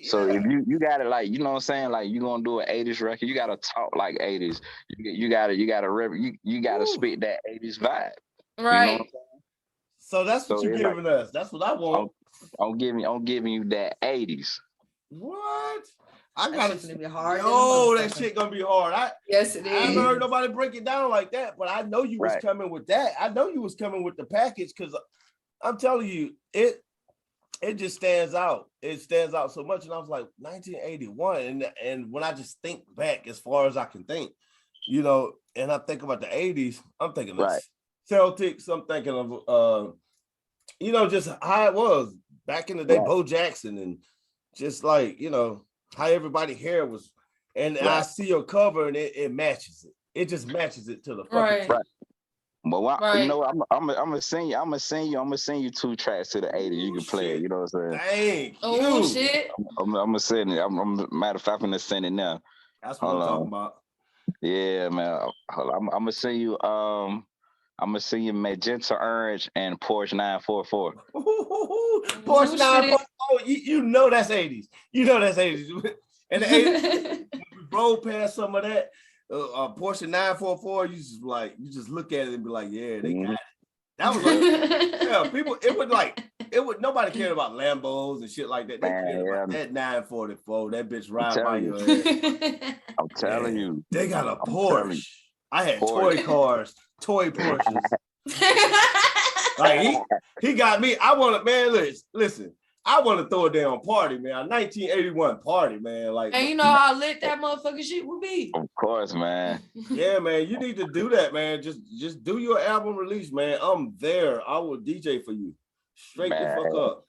So if you got to, like, you know what I'm saying, like you gonna do an 80s record, you gotta talk like 80s. You gotta spit that 80s vibe. Right. You know what I'm saying? So that's what you're giving us. That's what I want. I'm giving you that 80s. What? I got it. Gonna be hard. That shit gonna be hard. Yes, it is. I haven't heard nobody break it down like that, but I know you was coming with that. I know you was coming with the package, because I'm telling you, it just stands out. It stands out so much. And I was like, 1981. And when I just think back as far as I can think, you know, and I think about the 80s, I'm thinking of Celtics, I'm thinking of you know, just how it was back in the day, Bo Jackson, and just like, you know, how everybody hair was. And I see your cover and it matches it. It just matches it to the fucking But you know, I'm gonna send you 2 tracks to the 80s. You can play it. You know what I'm saying? Oh shit! I'm gonna send it. Matter of fact, I'm gonna send it now. That's what I'm talking about. Yeah, man. Hold on. I'm gonna send you Magenta Orange and Porsche 944. Porsche 944. You know that's 80s. You know that's 80s. And the 80s, we roll past some of that. Porsche 944, you just look at it and be like, yeah, they got it. That was like, people, nobody cared about Lambos and shit like that. They cared about that 944, that bitch ride by your head. I'm telling you. They got a Porsche. I had toy cars, toy Porsches. Like he got me. I want to, man, listen. I want to throw a damn party, man. A 1981 party, man. Like, and you know how lit that motherfucking shit would be. Of course, man. Yeah, man. You need to do that, man. Just do your album release, man. I'm there. I will DJ for you. Straight the fuck up.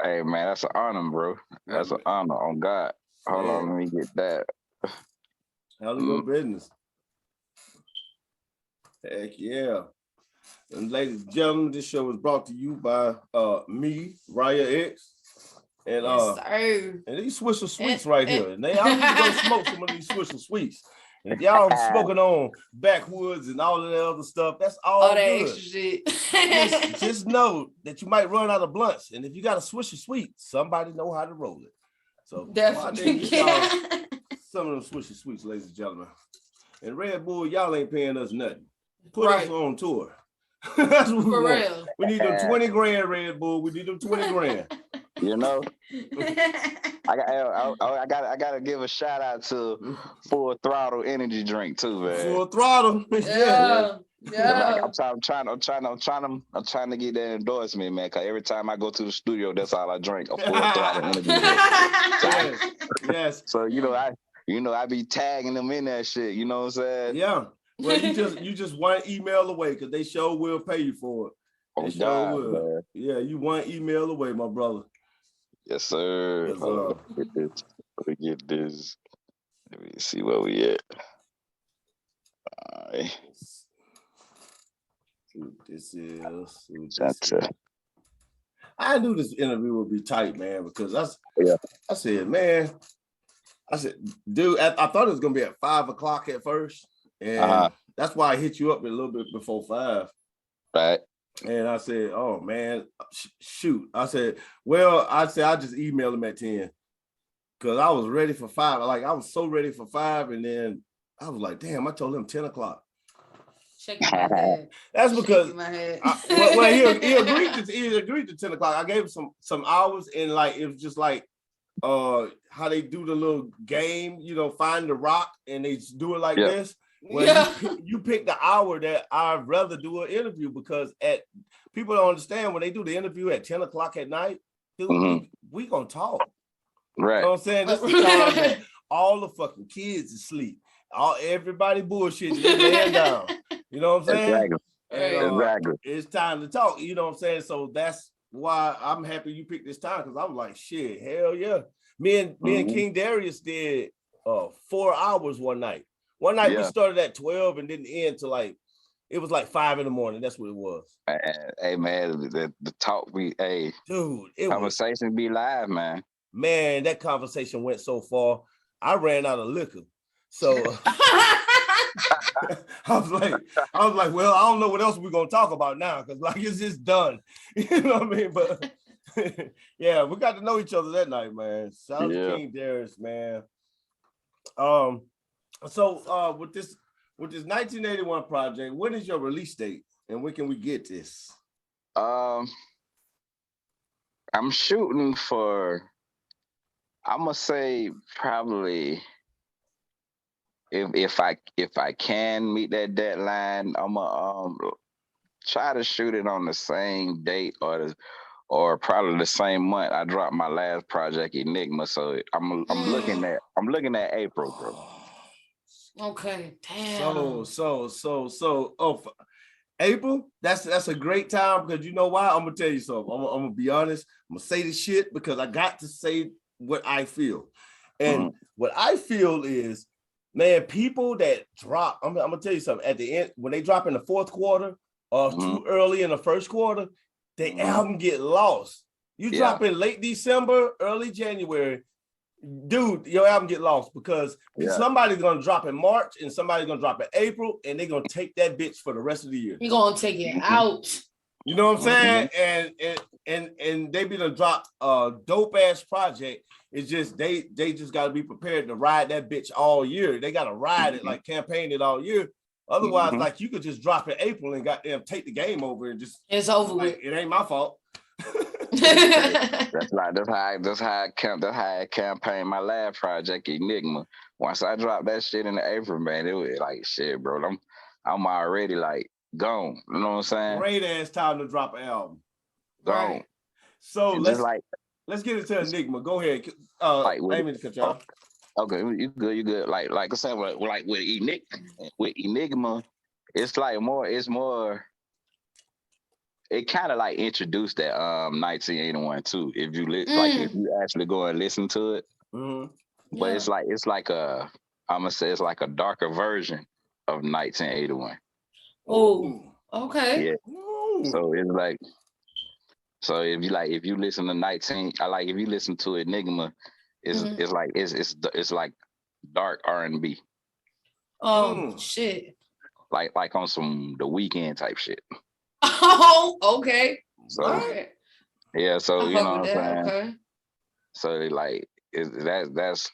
Hey, man, that's an honor, bro. That's an honor. On God. Hold on, let me get that. Hell your business. Heck yeah. And ladies and gentlemen, this show was brought to you by me, Riah X. And and these Swisher Sweets right here. And I need to go smoke some of these Swisher Sweets. And if y'all smoking on backwoods and all of that other stuff, that's all that good. extra shit. just know that you might run out of blunts. And if you got a Swisher Sweet, somebody know how to roll it. So definitely some of them Swisher Sweets, ladies and gentlemen. And Red Bull, y'all ain't paying us nothing. Put us on tour. That's what we want. Real. We need them 20 grand, Red Bull. We need them 20 grand. You know, I gotta give a shout out to Full Throttle Energy Drink too, man. Full Throttle, yeah. I'm trying to get that endorsement, man. Cause every time I go to the studio, that's all I drink. A Full Throttle Energy Drink. Yes. So I be tagging them in that shit. You know what I'm saying? Yeah. Well, you just one email away, because they sure will pay you for it. They sure will. Man. Yeah, you one email away, my brother. Yes, sir. Yes, Let me get this. Let me see where we at. All right. This is. I knew this interview would be tight, man, because I said, dude, I thought it was gonna be at 5 o'clock at first. And that's why I hit you up a little bit before 5. Right. And I said, oh man, shoot. I said, well, I just email him at 10. Cause I was ready for 5. Like I was so ready for 5. And then I was like, damn, I told him 10 o'clock. Shaking my head. That's because my head. he agreed to 10 o'clock. I gave him some hours, and like it was just like how they do the little game, you know, find the rock, and they do it like this. Well, you pick the hour that I'd rather do an interview, because people don't understand when they do the interview at 10 o'clock at night, dude, we gonna talk. Right. You know what I'm saying? This is the time that all the fucking kids asleep. Everybody bullshit, they laying down. You know what I'm saying? Exactly. It's time to talk. You know what I'm saying? So that's why I'm happy you picked this time, because I was like, shit, hell yeah. Me and King Darius did 4 hours one night. One night we started at 12 and didn't end till it was like 5 in the morning. That's what it was. Hey man, the talk dude, conversation be live, man. Man, that conversation went so far. I ran out of liquor. So I was like, well, I don't know what else we're gonna talk about now, because like it's just done. You know what I mean? But yeah, we got to know each other that night, man. Shout out to King Darius, man. So with this 1981 project, when is your release date, and when can we get this? I'm shooting for, I'm gonna say probably, if I can meet that deadline, I'm gonna try to shoot it on the same date or probably the same month I dropped my last project, Enigma. So I'm looking at April, bro. Okay, damn. So April, that's a great time, because you know why? I'm gonna tell you something. I'm gonna be honest. I'm gonna say this shit because I got to say what I feel. And what I feel is, man, people that drop, I'm gonna tell you something, at the end, when they drop in the fourth quarter or too early in the first quarter, the album get lost. You drop in late December, early January, dude, your album get lost, because somebody's gonna drop in March and somebody's gonna drop in April, and they're gonna take that bitch for the rest of the year. You're gonna take it out. You know what I'm saying? And they be to drop a dope ass project. It's just they just gotta be prepared to ride that bitch all year. They gotta ride it, like campaign it all year. Otherwise, like you could just drop in April and goddamn take the game over and just it's over with. It ain't my fault. That's how I campaigned my last project, Enigma. Once I dropped that shit in April, man, it was like shit, bro. I'm already like gone. You know what I'm saying? Great ass time to drop an album. Gone. Right. So let's get into Enigma. Go ahead. I mean to cut you off. Okay, you good. Like I said, like with Enigma, it's more. It kind of like introduced that 1981 too. If you if you actually go and listen to it, but it's like I'm gonna say it's like a darker version of 1981. Oh, okay. Yeah. So it's like, so if you listen to if you listen to Enigma, it's like dark R&B. Oh shit. Like on some The Weeknd type shit. Oh, okay. So yeah, so you know what I'm saying. Okay. So like that's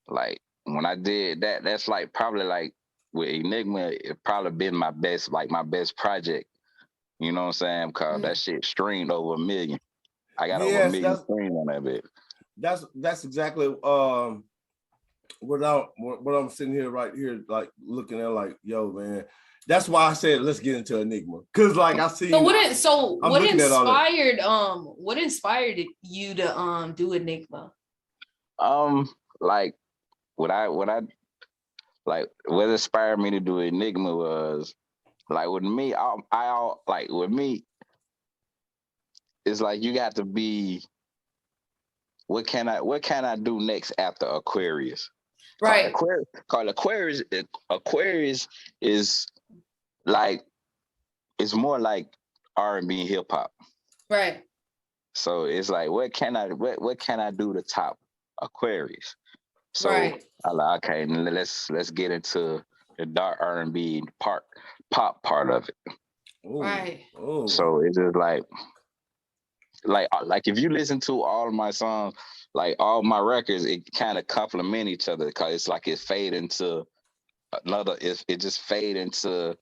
like when I did that, that's like probably like with Enigma, it probably been my best project. You know what I'm saying? Because that shit streamed over 1 million. I got over 1 million streams on that bit. That's exactly what I'm sitting here right here like looking at, like, yo, man. That's why I said let's get into Enigma, because like I see. So what inspired you to do Enigma? Like what inspired me to do Enigma was like with me. With me, it's like you got to be. What can I do next after Aquarius? Right. Aquarius is like, it's more like R&B and hip hop. Right. So it's like, what can I do to top Aquarius? So I like, okay, let's get into the dark R&B pop part of it. Ooh. Right. Ooh. So it's just like if you listen to all of my songs, like all my records, it kind of complement each other because it's like it fade into another. It just fade into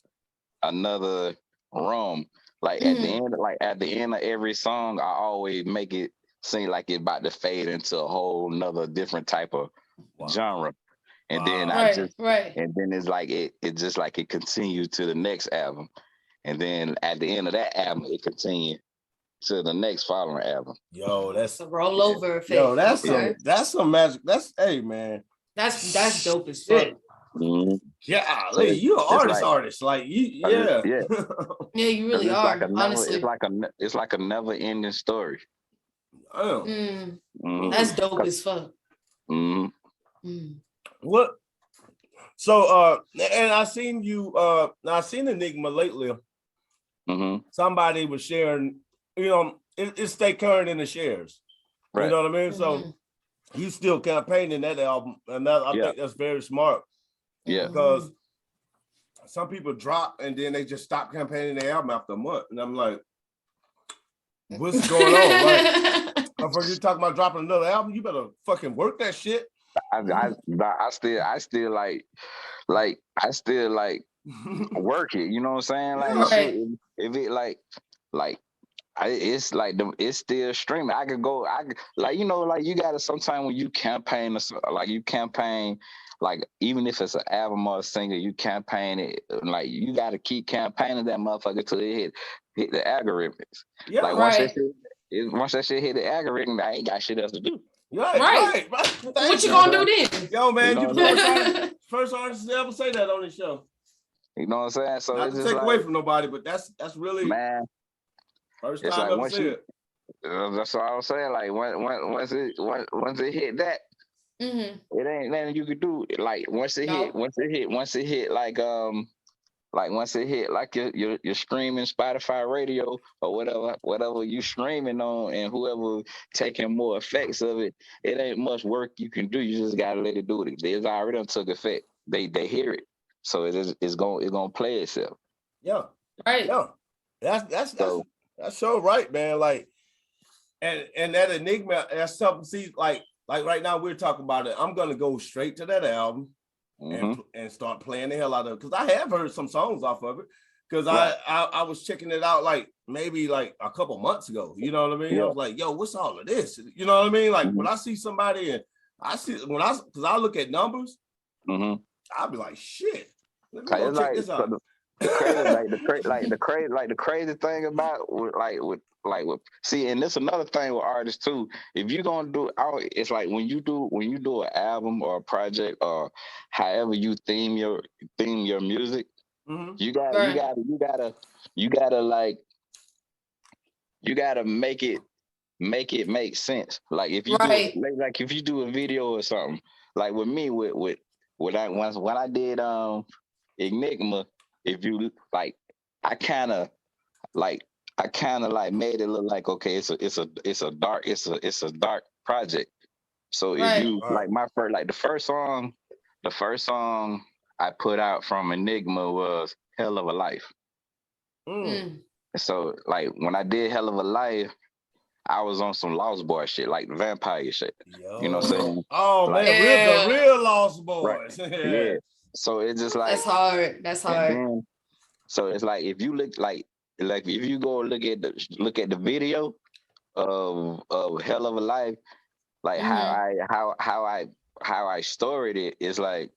another room. Like at the end, at the end of every song, I always make it seem like it's about to fade into a whole nother different type of genre. And then and then it's like it just like it continues to the next album. And then at the end of that album, it continues to the next following album. Yo, that's a rollover effect. Yo, that's some magic. That's hey man. That's dope as fuck. Mm-hmm. Yeah, so you an artist. Like you, yeah. Yeah, you really are. Honestly, it's like a never ending story. Oh. That's dope as fuck. What? So and I seen you I seen Enigma lately. Somebody was sharing, you know, it stay current in the shares. Right. You know what I mean? So you still campaigning that album, and I think that's very smart. Yeah. Because some people drop and then they just stop campaigning their album after a month. And I'm like, what's going on? Like, if you're talking about dropping another album, you better fucking work that shit. I still work it, you know what I'm saying? Like shit, if it it's still streaming. I could like, you know, like you gotta sometimes when you campaign, like even if it's an album or a single, you campaign it, like you gotta keep campaigning that motherfucker till it hit the algorithms. Yeah, like once that shit hit the algorithm, I ain't got shit else to do. Right. What you gonna do then? Yo, man, you first artist to ever say that on the show. You know what I'm saying? So not it's to just take away from nobody, but that's really man. First time I ever see it. That's what I was saying. Like once it hit that, it ain't nothing you could do. Like once it hit like once it hit like your streaming Spotify radio or whatever you streaming on, and whoever taking more effects of it, it ain't much work you can do. You just gotta let it do it. It's already done took effect. They hear it, so it's gonna play itself. Yeah, right. Yeah, that's so right, man. Like, and that Enigma, that's something. See, like right now we're talking about it. I'm gonna go straight to that album. And start playing the hell out of it, because I have heard some songs off of it, because I was checking it out like maybe like a couple months ago, you know what I mean? I was like, yo, what's all of this, you know what I mean? Like when I see somebody and because I look at numbers, I'll be like, shit, let me go check this out. The crazy thing about see, and this another thing with artists too. If you're gonna do, it's like when you do an album or a project or however you theme your music, you gotta make it make sense. Like if you like if you do a video or something, like with me when I did Enigma, if you like, I kind of made it look like, okay, it's a dark project. So if you like the first song I put out from Enigma was Hell of a Life. So like when I did Hell of a Life, I was on some Lost Boy shit, like vampire shit. You know what I'm saying? Oh like, man, the real Lost Boys. Right. Yeah. So it's just like that's hard. Then, so it's like if you look like if you go look at the video of Hell of a Life, like how I storied it is like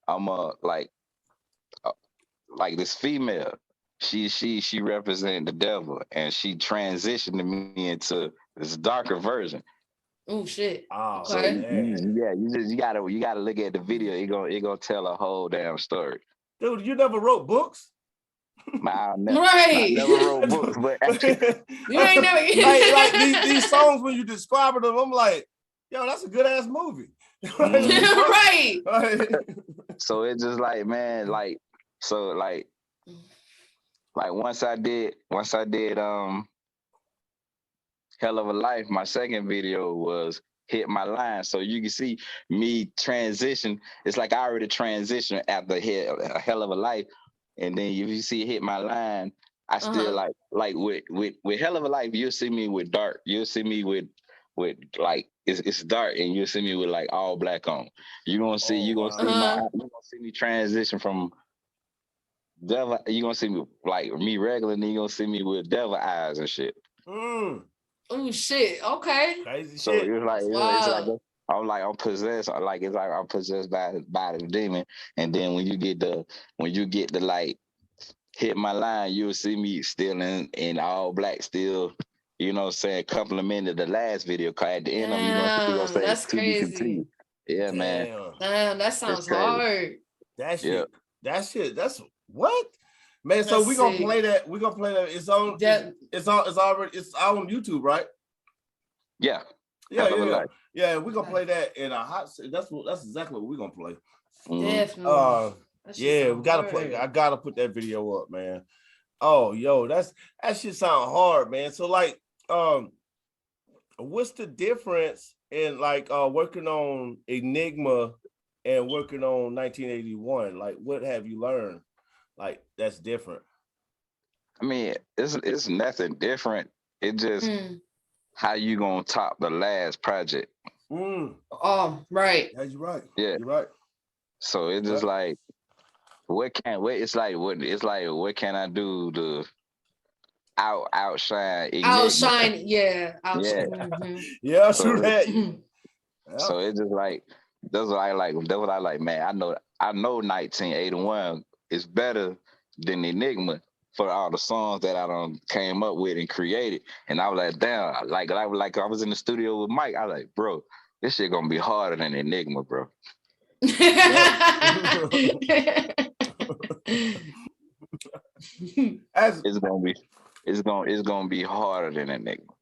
I'm like this female. She represented the devil, and she transitioned me into this darker version. Oh shit! Oh, so you gotta look at the video. It gonna tell a whole damn story. Dude, you never wrote books? I never wrote books, but you ain't never like these songs when you describe them, I'm like, yo, that's a good ass movie. Right. So it's just like, man, like once I did Hell of a Life, my second video was Hit My Line. So you can see me transition. It's like I already transitioned after Hell of a Life, And then if you see Hit My Line, I still like with Hell of a Life, you'll see me with dark. You'll see me with like it's dark, and you'll see me with like all black on. You're gonna see me transition from devil. You're gonna see me like me regular, and then you're gonna see me with devil eyes and shit. Oh shit! Okay. Crazy so shit. It's like I'm possessed. Like it's like I'm possessed by the demon. And then when you get the like Hit My Line, you'll see me still in all black, still, you know what I'm saying, complimented the last video. Cause at the end of it, you're gonna say that's to be crazy. continued. Yeah, man. Damn, that sounds hard. That shit. That's what? Man, so Let's we're gonna see. play that. We're gonna play that. It's on it's out on YouTube, right? Yeah. Yeah. We're gonna play that in a hot. That's exactly what we're gonna play. Definitely. Yeah, we gotta play. I gotta put that video up, man. Oh, yo, that shit sound hard, man. So like, what's the difference in like working on Enigma and working on 1981? Like, what have you learned? Like, that's different. I mean, it's nothing different. It just how you gonna top the last project. Oh, right. Yeah, you're right. Yeah, you're right. So it's just like, what can I do to outshine Enigma? Outshine, yeah. Yeah, true that. So it's just like that's what I like, man. I know 1981 is better than Enigma for all the songs that I done came up with and created. And I was like, damn, like I was in the studio with Mike. I was like, bro, this shit gonna be harder than Enigma, bro. It's gonna be harder than Enigma.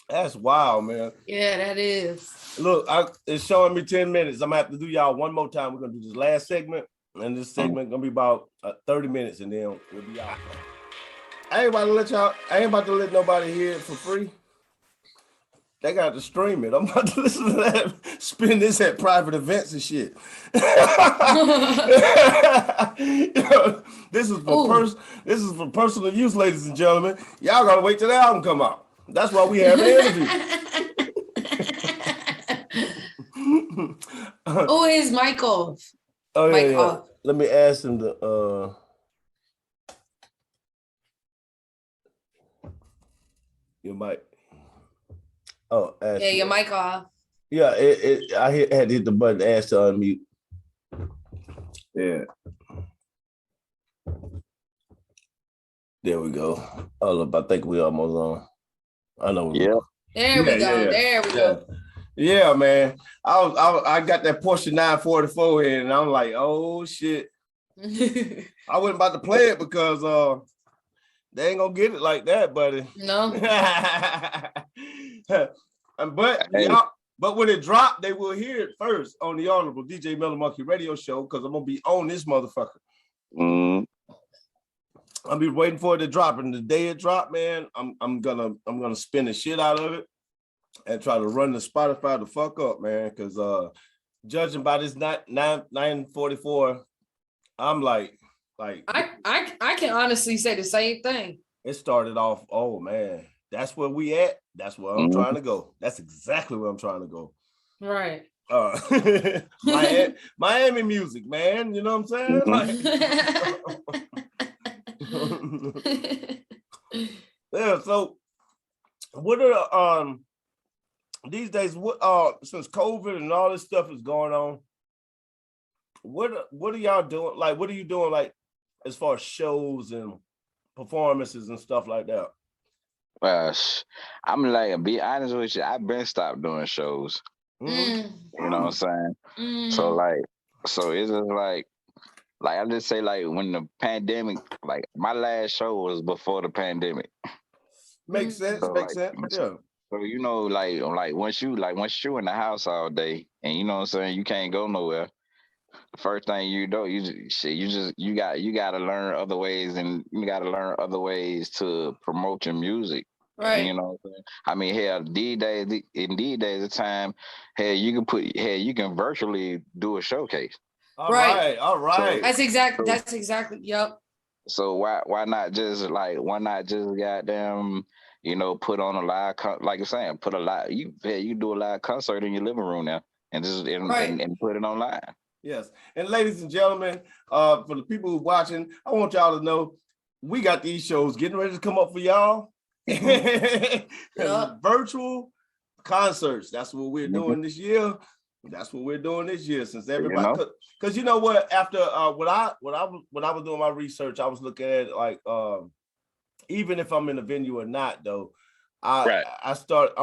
That's wild, man. Yeah, that is. Look, it's showing me 10 minutes. I'm gonna have to do y'all one more time. We're gonna do this last segment, and this segment gonna be about 30 minutes, and then we'll be out. I ain't about to let nobody hear it for free. They got to stream it. I'm about to listen to that, spin this at private events and shit. This is for personal use, ladies and gentlemen. Y'all gotta wait till the album come out. That's why we have an interview. Oh, his mic off. Oh yeah, off. Let me ask him to your mic. Oh, yeah, your mic off. Yeah, I had to hit the button, ask to unmute. Yeah. There we go. Oh, I think we almost on. I know. There we go. There we go. Yeah, man. I got that Porsche 944 in, and I'm like, oh shit. I wasn't about to play it because they ain't gonna get it like that, buddy. No. But when it dropped, they will hear it first on the Honorable DJ Mellow Monkey radio show, because I'm gonna be on this motherfucker. I'll be waiting for it to drop, and the day it dropped, man, I'm gonna spin the shit out of it and try to run the Spotify the fuck up, man. Because judging by this 944, I'm like I can honestly say the same thing. It started off, oh man, that's where we at. That's where I'm trying to go. That's exactly where I'm trying to go. Right. Miami music, man. You know what I'm saying? Yeah. So, what are these days? What since COVID and all this stuff is going on? What are y'all doing? Like, what are you doing? Like, as far as shows and performances and stuff like that? I'm like, be honest with you, I've been stopped doing shows. You know what I'm saying? So it's just like I just say, like, when the pandemic, like my last show was before the pandemic. Makes sense. So, makes sense. Yeah. So you know, like once you in the house all day, and you know what I'm saying, you can't go nowhere. The first thing you do, you got to learn other ways, and you got to learn other ways to promote your music. Right. You know what I'm saying? I mean, hell, these days of time, hell, you can virtually do a showcase. All right. That's exactly. Yep. So why not just goddamn, put on a live like you're saying, put a live you do a live concert in your living room now and just and put it online. Yes. And ladies and gentlemen, for the people who are watching, I want y'all to know we got these shows getting ready to come up for y'all. Virtual concerts. That's what we're doing this year. That's what we're doing this year, since everybody, because you know what, after when I was doing my research, I was looking at like even if I'm in a venue or not, though, I'm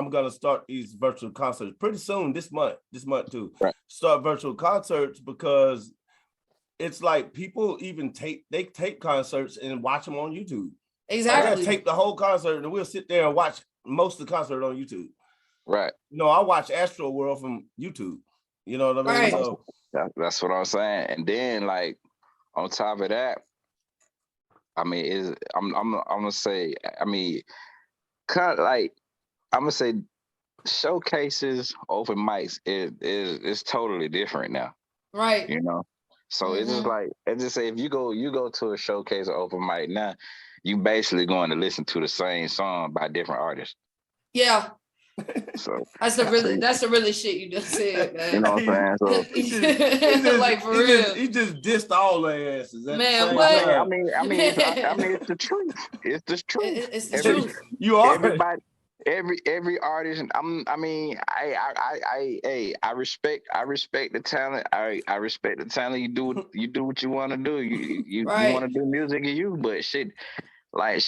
gonna start these virtual concerts pretty soon, this month too. Start virtual concerts, because it's like people even tape concerts and watch them on YouTube. Exactly. They'll tape the whole concert and we'll sit there and watch most of the concert on YouTube. Right. I watch Astro World from YouTube. You know what I mean? Right. So that's what I'm saying. And then like on top of that, I mean, I'm gonna say, I mean, kind of like I'm gonna say showcases, open mics is totally different now. Right. So it's just like, it's just say if you go to a showcase or open mic now, you basically going to listen to the same song by different artists. Yeah. So that's the really shit you just said, man. You know what I'm saying? So he just, like for real, he just dissed all their asses. Man, what? I mean, it's the truth. It's the truth. It's the truth. You are everybody. Every artist, I respect the talent. I respect the talent. You do what you want to do. You want to do music, but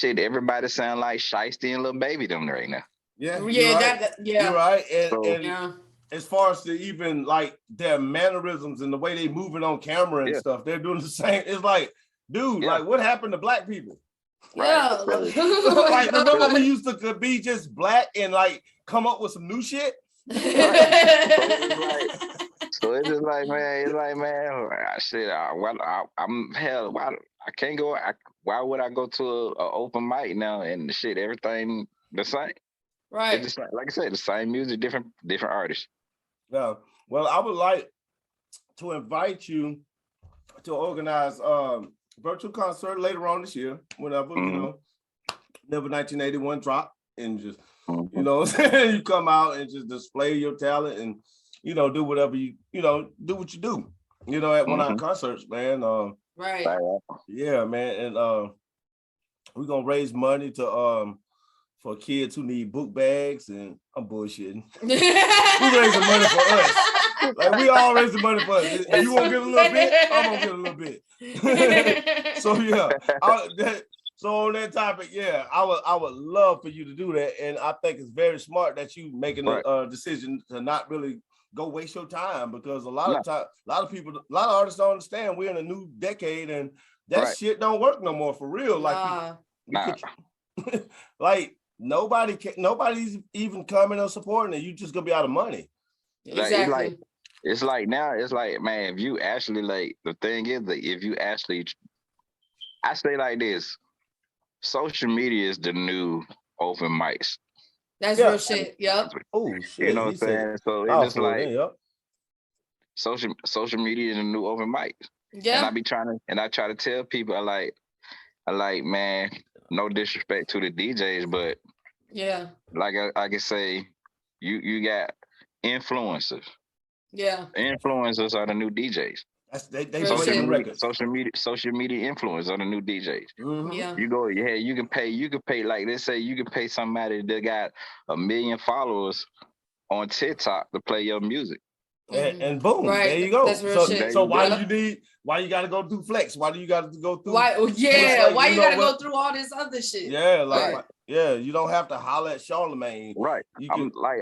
everybody sound like Shiesty and Lil Baby them right now. Yeah, yeah, you're right. And, yeah. As far as even like their mannerisms and the way they moving on camera and stuff, they're doing the same. It's like, dude, like what happened to black people? Yeah, like remember we used to be just black and like come up with some new shit. So it's just like, man, shit. I'm hell. Why I can't go? Why would I go to an open mic now and shit? Everything the same. Right. It's just like I said, the same music, different artists. Yeah. Well, I would like to invite you to organize virtual concert later on this year, whenever, never 1981 drop, and just, you come out and just display your talent and, do whatever do what you do, at one of our concerts, man. Right. Yeah, man. And we're going to raise money to, for kids who need book bags, and I'm bullshitting. We raising money for us. Like we all raising money for us. If you won't get a little bit, I'm gonna get a little bit. So yeah, so on that topic, I would love for you to do that, and I think it's very smart that you making a decision to not really go waste your time, because a lot of artists don't understand we're in a new decade and that shit don't work no more for real. Like, like nobody's even coming or supporting it. You just gonna be out of money. Exactly. It's like now, it's like, man, if you actually the thing is that if you actually, I say like this, social media is the new open mics. That's real shit. Yep. Oh shit. You know what I'm saying? So it's just like social media is the new open mics. Yeah. And I try to tell people, I like, man, no disrespect to the DJs, but like I can say, you got influencers. Yeah. Influencers are the new DJs. They breaking records. Social media influencers are the new DJs. Mm-hmm. Yeah. You can pay like they say you can pay somebody that got 1 million followers on TikTok to play your music. And boom, there you go. That's real shit. So why you gotta go through Flex? Why do you gotta go through why you gotta go through all this other shit? Yeah, you don't have to holler at Charlemagne. Right. I'm like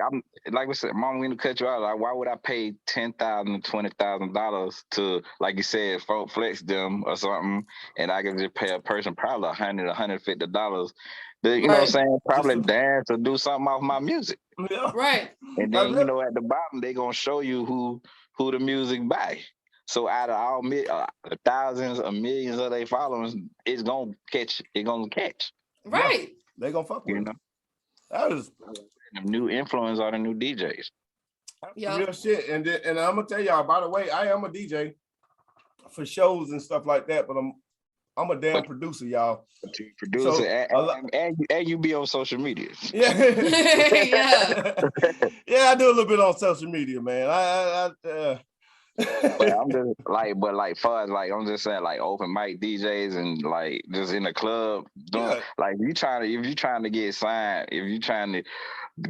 I said, Mom, we need to cut you out. Like, why would I pay $10,000 to $20,000 to, like you said, Flex them or something, and I can just pay a person probably $100, $150. You know what I'm saying? Probably dance or do something off my music. Yeah. Right. And then at the bottom they gonna show you who the music by. So out of all thousands of millions of their followers, it's gonna catch. Right. Yeah. They gonna fuck with you. That is the new influence are the new DJs. Real shit. And I'm gonna tell y'all, by the way, I am a DJ for shows and stuff like that, but I'm a damn producer, y'all. Producer, so, and you be on social media. Yeah. Yeah. Yeah, I do a little bit on social media, man. But I'm just like far as like I'm just saying like open mic DJs and like just in the club doing like if you trying to get signed, if you trying to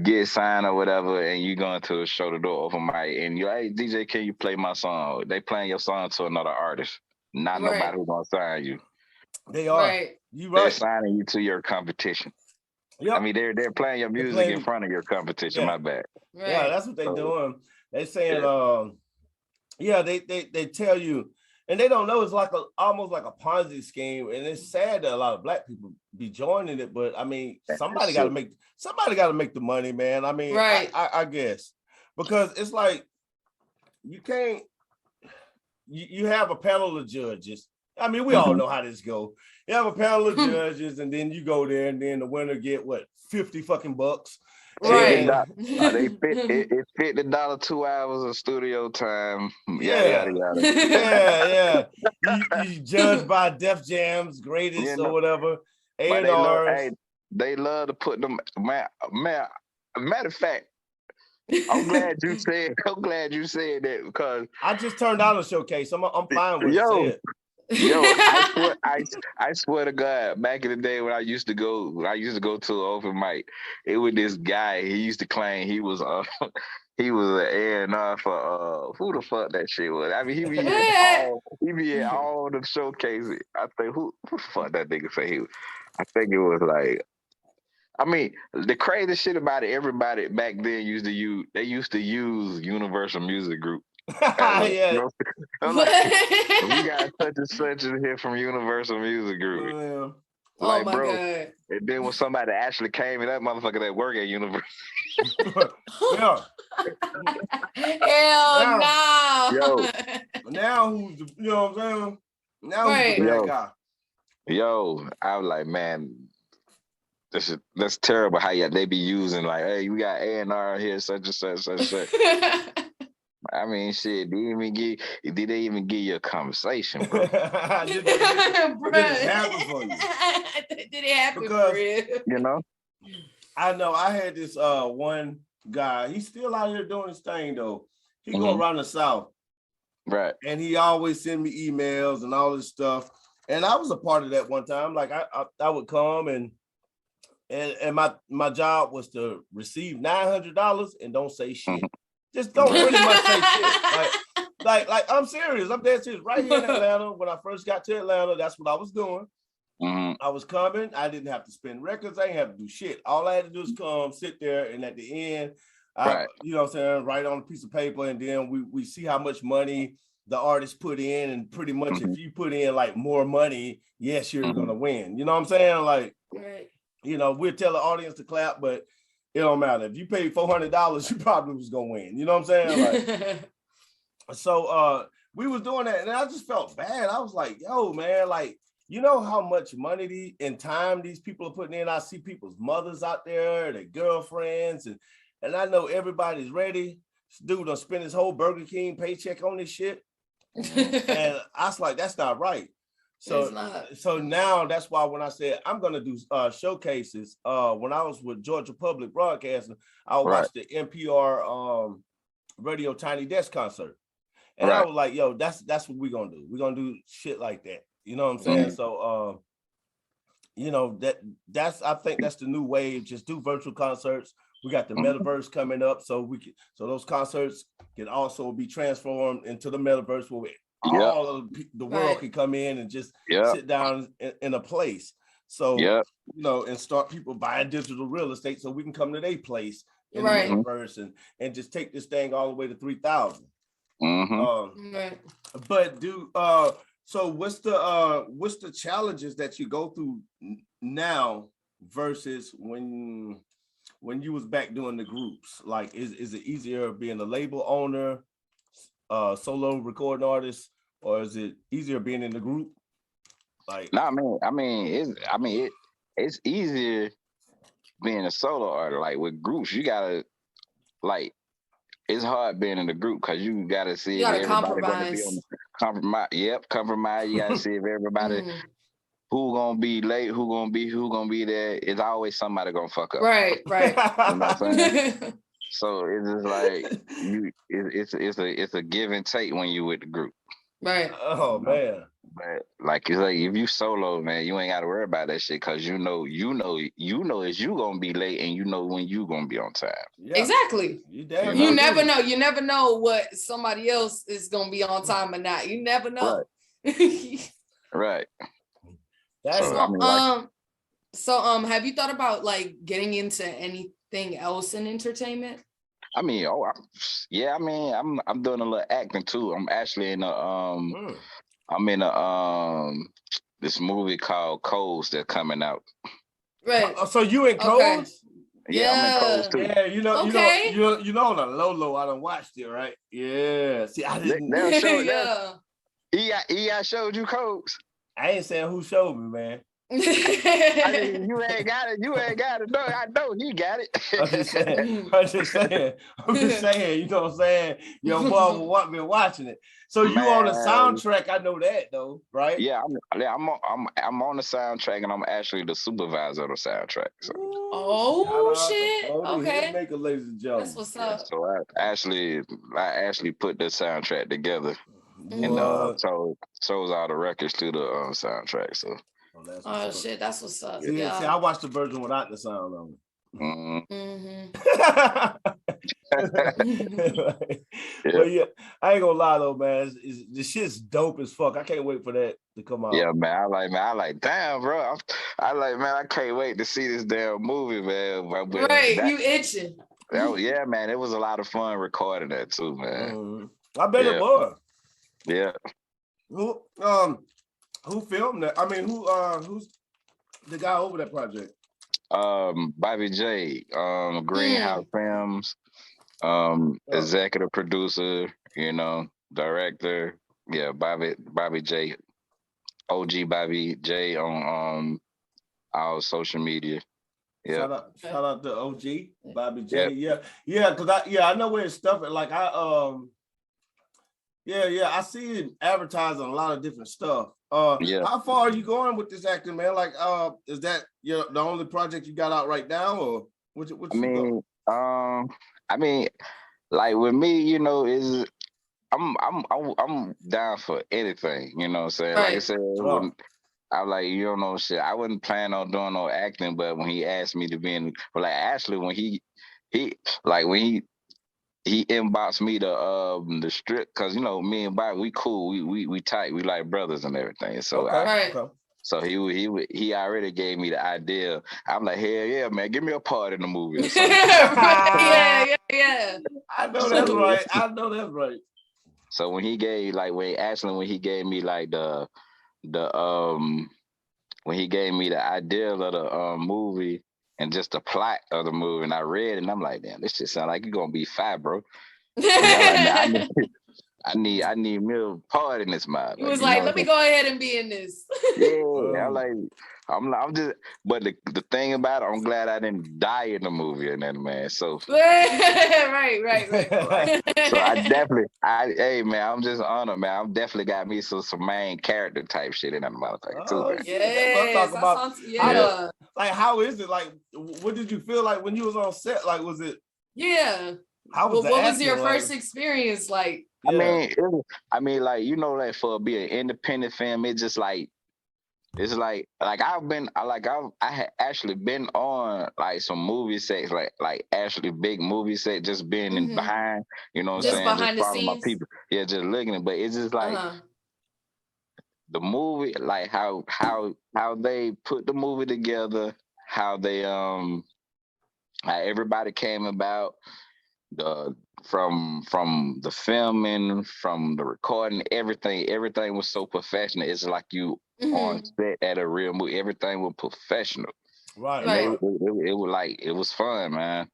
get signed or whatever, and you going to a show to do open mic and you hey DJ, can you play my song? They playing your song to another artist, not nobody who's gonna sign you. They are. You right. They're signing you to your competition. Yep. I mean, they're playing your music in front of your competition. Yeah. My bad. Right. Yeah, that's what they're doing. They saying, they tell you, and they don't know it's like almost like a Ponzi scheme, and it's sad that a lot of Black people be joining it. But I mean, somebody got to make the money, man. I mean, I guess because it's like you can't. You have a panel of judges. I mean, we all know how this go. You have a panel of judges, and then you go there, and then the winner get what, $50 Right. It's $50 2 hours of studio time. Yeah. Yeah. You judge by Def Jam's greatest or whatever. A&Rs. They love to put them. Man. Matter of fact, I'm glad you said that because I just turned out a showcase. I'm fine with it. Yo, I swear to God, back in the day when I used to go to an open mic, it was this guy. He used to claim he was an A&R for who the fuck that shit was. I mean, he be in all the showcases. I think who the fuck that nigga say he was. I think it was like. I mean, the crazy shit about it, everybody back then used to use Universal Music Group. Yeah. I'm like, we got such and such in here from Universal Music Group. Like, oh my bro. God. And then when somebody actually came in, that motherfucker that work at Universal. Yeah. Hell no. Yo. Now who's the, you know what I'm saying? Now who's the bad guy? Yo, I was like, man, that's terrible how they be using like, hey, we got A&R here, such and such. I mean, shit, did they even give you a conversation, bro? Did it happen for you? Did it happen because, for you? You know? I know I had this one guy, he's still out here doing his thing though. He go around the South. Right. And he always send me emails and all this stuff. And I was a part of that one time. Like I would come and my job was to receive $900 and don't say shit. Just don't pretty much say shit. Like I'm serious. I'm dead serious. Right here in Atlanta, when I first got to Atlanta, that's what I was doing. I was coming. I didn't have to spend records. I didn't have to do shit. All I had to do is come, sit there, and at the end, you know what I'm saying, write on a piece of paper, and then we see how much money the artist put in, and pretty much if you put in like more money, yes, you're gonna win. You know what I'm saying? Like, you know, we'll tell the audience to clap, but it don't matter. If you paid $400, you probably was gonna win. You know what I'm saying? Like, so we was doing that, and I just felt bad. I was like, yo, man, like, you know how much money and time these people are putting in? I see people's mothers out there, their girlfriends, and I know everybody's ready. This dude done spend his whole Burger King paycheck on this shit. And I was like, that's not right. So now that's why when I said I'm gonna do showcases, when I was with Georgia Public Broadcasting, I watched the NPR Radio Tiny Desk concert, and I was like, yo, that's what we're gonna do. We're gonna do shit like that. You know what I'm saying? So you know, I think that's the new wave. Just do virtual concerts. We got the metaverse coming up, so those concerts can also be transformed into the metaverse where all of the world can come in and just sit down in a place. So, you know, and start people buying digital real estate so we can come to their place in the metaverse and just take this thing all the way to 3,000. But so what's the challenges that you go through now versus when you was back doing the groups? Like, is it easier being a label owner, solo recording artist, or is it easier being in the group? Like, no, it's easier being a solo artist. Like with groups, you gotta it's hard being in the group because you gotta see if everybody gonna be on the compromise. Yep, compromise. You gotta see if everybody who gonna be late, who gonna be there. It's always somebody gonna fuck up. Right. You know what I'm saying? So it's just like it's a give and take when you with the group. Right. Oh man. But like it's like if you solo, man, you ain't gotta worry about that shit because you know is you gonna be late and you know when you gonna be on time. Yeah. Exactly. You never know. You never know what somebody else is gonna be on time or not. You never know. Right. That's so have you thought about like getting into anything else in entertainment? I mean, I'm doing a little acting too. I'm actually in this movie called Codes that's coming out. Right. So you in Codes? Yeah, I'm in Codes too. Yeah, you know on the low, I done watched it, right? Yeah. See, I didn't. They'll show I showed you Codes. I ain't saying who showed me, man. I mean, you ain't got it. No, I know he got it. I'm just saying. You know what I'm saying? Your boy been watching it. So you on the soundtrack? I know that though, right? Yeah, I'm on the soundtrack, and I'm actually the supervisor of the soundtrack. So. Shit! Okay. Hitmaker, ladies and gentlemen. That's what's up. So I actually put the soundtrack together, and chose all the records to the soundtrack. So. Oh shit, that's what's up. Yeah. See, I watched the version without the sound on it. But yeah, I ain't gonna lie though, man. The shit's dope as fuck. I can't wait for that to come out. Yeah, man. I like, damn, bro. I can't wait to see this damn movie, man. Right, you itching. Yeah, man. It was a lot of fun recording that too, man. I bet it was. Yeah. Who filmed that? I mean, who's the guy over that project? Bobby J, Greenhouse Films, executive producer, director. Yeah, Bobby J, OG Bobby J on our social media. Yeah. Shout out to OG Bobby J. Yeah, because I know where his stuff. Like I see it advertised on a lot of different stuff. How far are you going with this acting, man? Like, is that the only project you got out right now, or what? I mean, like with me, is I'm down for anything. You know what I'm saying? Right. Like I said, I'm like, you don't know shit. I wasn't planning on doing no acting, but when he asked me to be in, actually when he inboxed me the strip, because me and Bobby, we cool, we tight, we like brothers and everything. So so he already gave me the idea. I'm like, hell yeah, man, give me a part in the movie. Or something. Yeah. I know that's right. So when he gave when he gave me like when he gave me the idea of the movie and just the plot of the movie, and I read it, and I'm like, damn, this shit sound like it's gonna be fire, bro. I need me a part in this mind. He was like, let me go ahead and be in this. Yeah, I'm just. But the thing about it, I'm glad I didn't die in the movie and that, man. So right. So hey man, I'm just honored, man. I'm definitely got me some main character type shit in that motherfucker too, man. Yeah. Like, how is it? Like, what did you feel like when you was on set? Like, was it? Yeah. What was your first experience like? I mean, like, like for being an independent film, it's just like, it's like I had actually been on like some movie sets, like actually big movie set, just being in behind, what I'm saying, behind just the scenes. My people, just looking at, but it's just like the movie, like how they put the movie together, how they how everybody came about, from the filming, from the recording, everything was so professional. It's like you on set at a real movie. Everything was professional. Right. It was fun, man.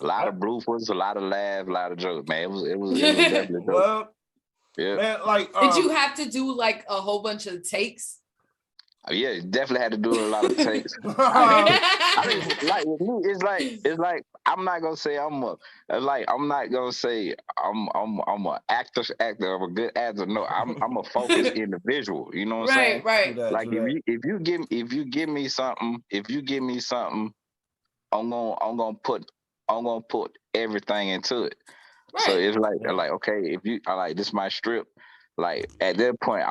A lot of bloopers, a lot of laughs, a lot of jokes, man. It was definitely dope. Well, yeah. Man, like, did you have to do like a whole bunch of takes? Yeah, definitely had to do a lot of takes. I mean, like with me, it's like I'm not gonna say I'm a actor, I'm a good actor. No, I'm a focused individual. You know what I'm saying? Right. Like if you give me something, I'm gonna put everything into it. Right. So it's like okay, if you I like this my strip, like at that point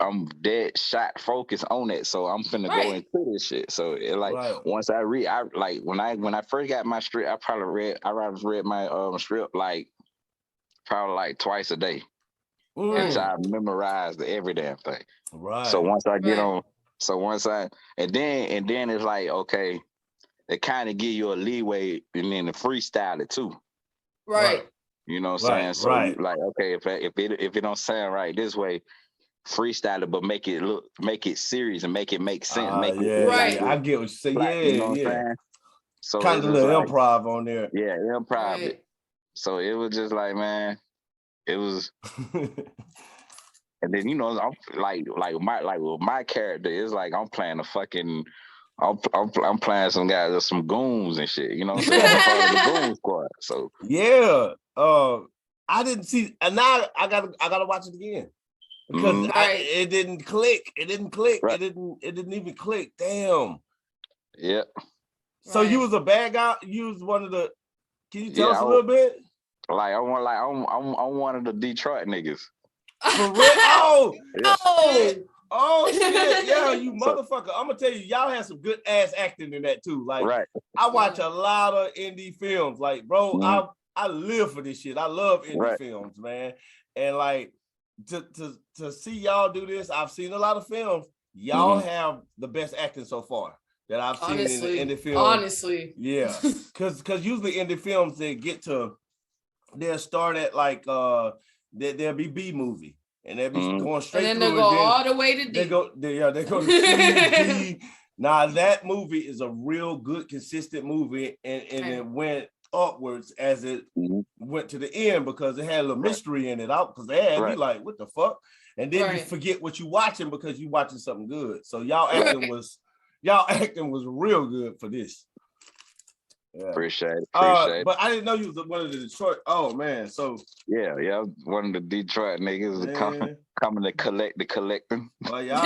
I'm dead shot focused on it. So I'm finna go into this shit. So it like once I like when I first got my strip, I probably read my strip like probably like twice a day. Until I memorized every damn thing. Right. So once I get on, and then it's like, okay, it kind of give you a leeway and then to freestyle it too. Right. You know what I'm saying? So you like, okay, if it don't sound right this way, freestyle it, but make it serious and make it make sense. I get what you say. Like, you know what I'm saying? So kind of a little improv on there. Yeah, improv it. So it was just like, man, it was. And then I'm like with my character, it's like I'm playing a fucking. I'm playing some guys, some goons and shit. You know what I'm saying? I'm part of the goon squad. So yeah, I didn't see, and now I gotta watch it again because it didn't click. It didn't click. Right. It didn't even click. Damn. Yeah. So you was a bad guy. You was one of the. Can you tell us a little bit? Like I'm one of the Detroit niggas. For real? Oh shit! Yeah, you motherfucker! I'm gonna tell you, y'all had some good ass acting in that too. Like, I watch a lot of indie films. Like, bro, I live for this shit. I love indie films, man. And like to see y'all do this, I've seen a lot of films. Y'all have the best acting so far that I've seen in the indie film. Honestly, yeah, because usually indie films they'll start at like there'll be B movie. And they'll be going straight and then through. They go all the way to D. They go to C, D. Now that movie is a real good, consistent movie, and it went upwards as it went to the end because it had a little mystery in it out because they had me like, what the fuck? And then you forget what you're watching because you're watching something good. So y'all acting was real good for this. Yeah. Appreciate it. But I didn't know you was one of the Detroit. Oh man, so yeah, one of the Detroit niggas coming to collect the collecting. Well, y'all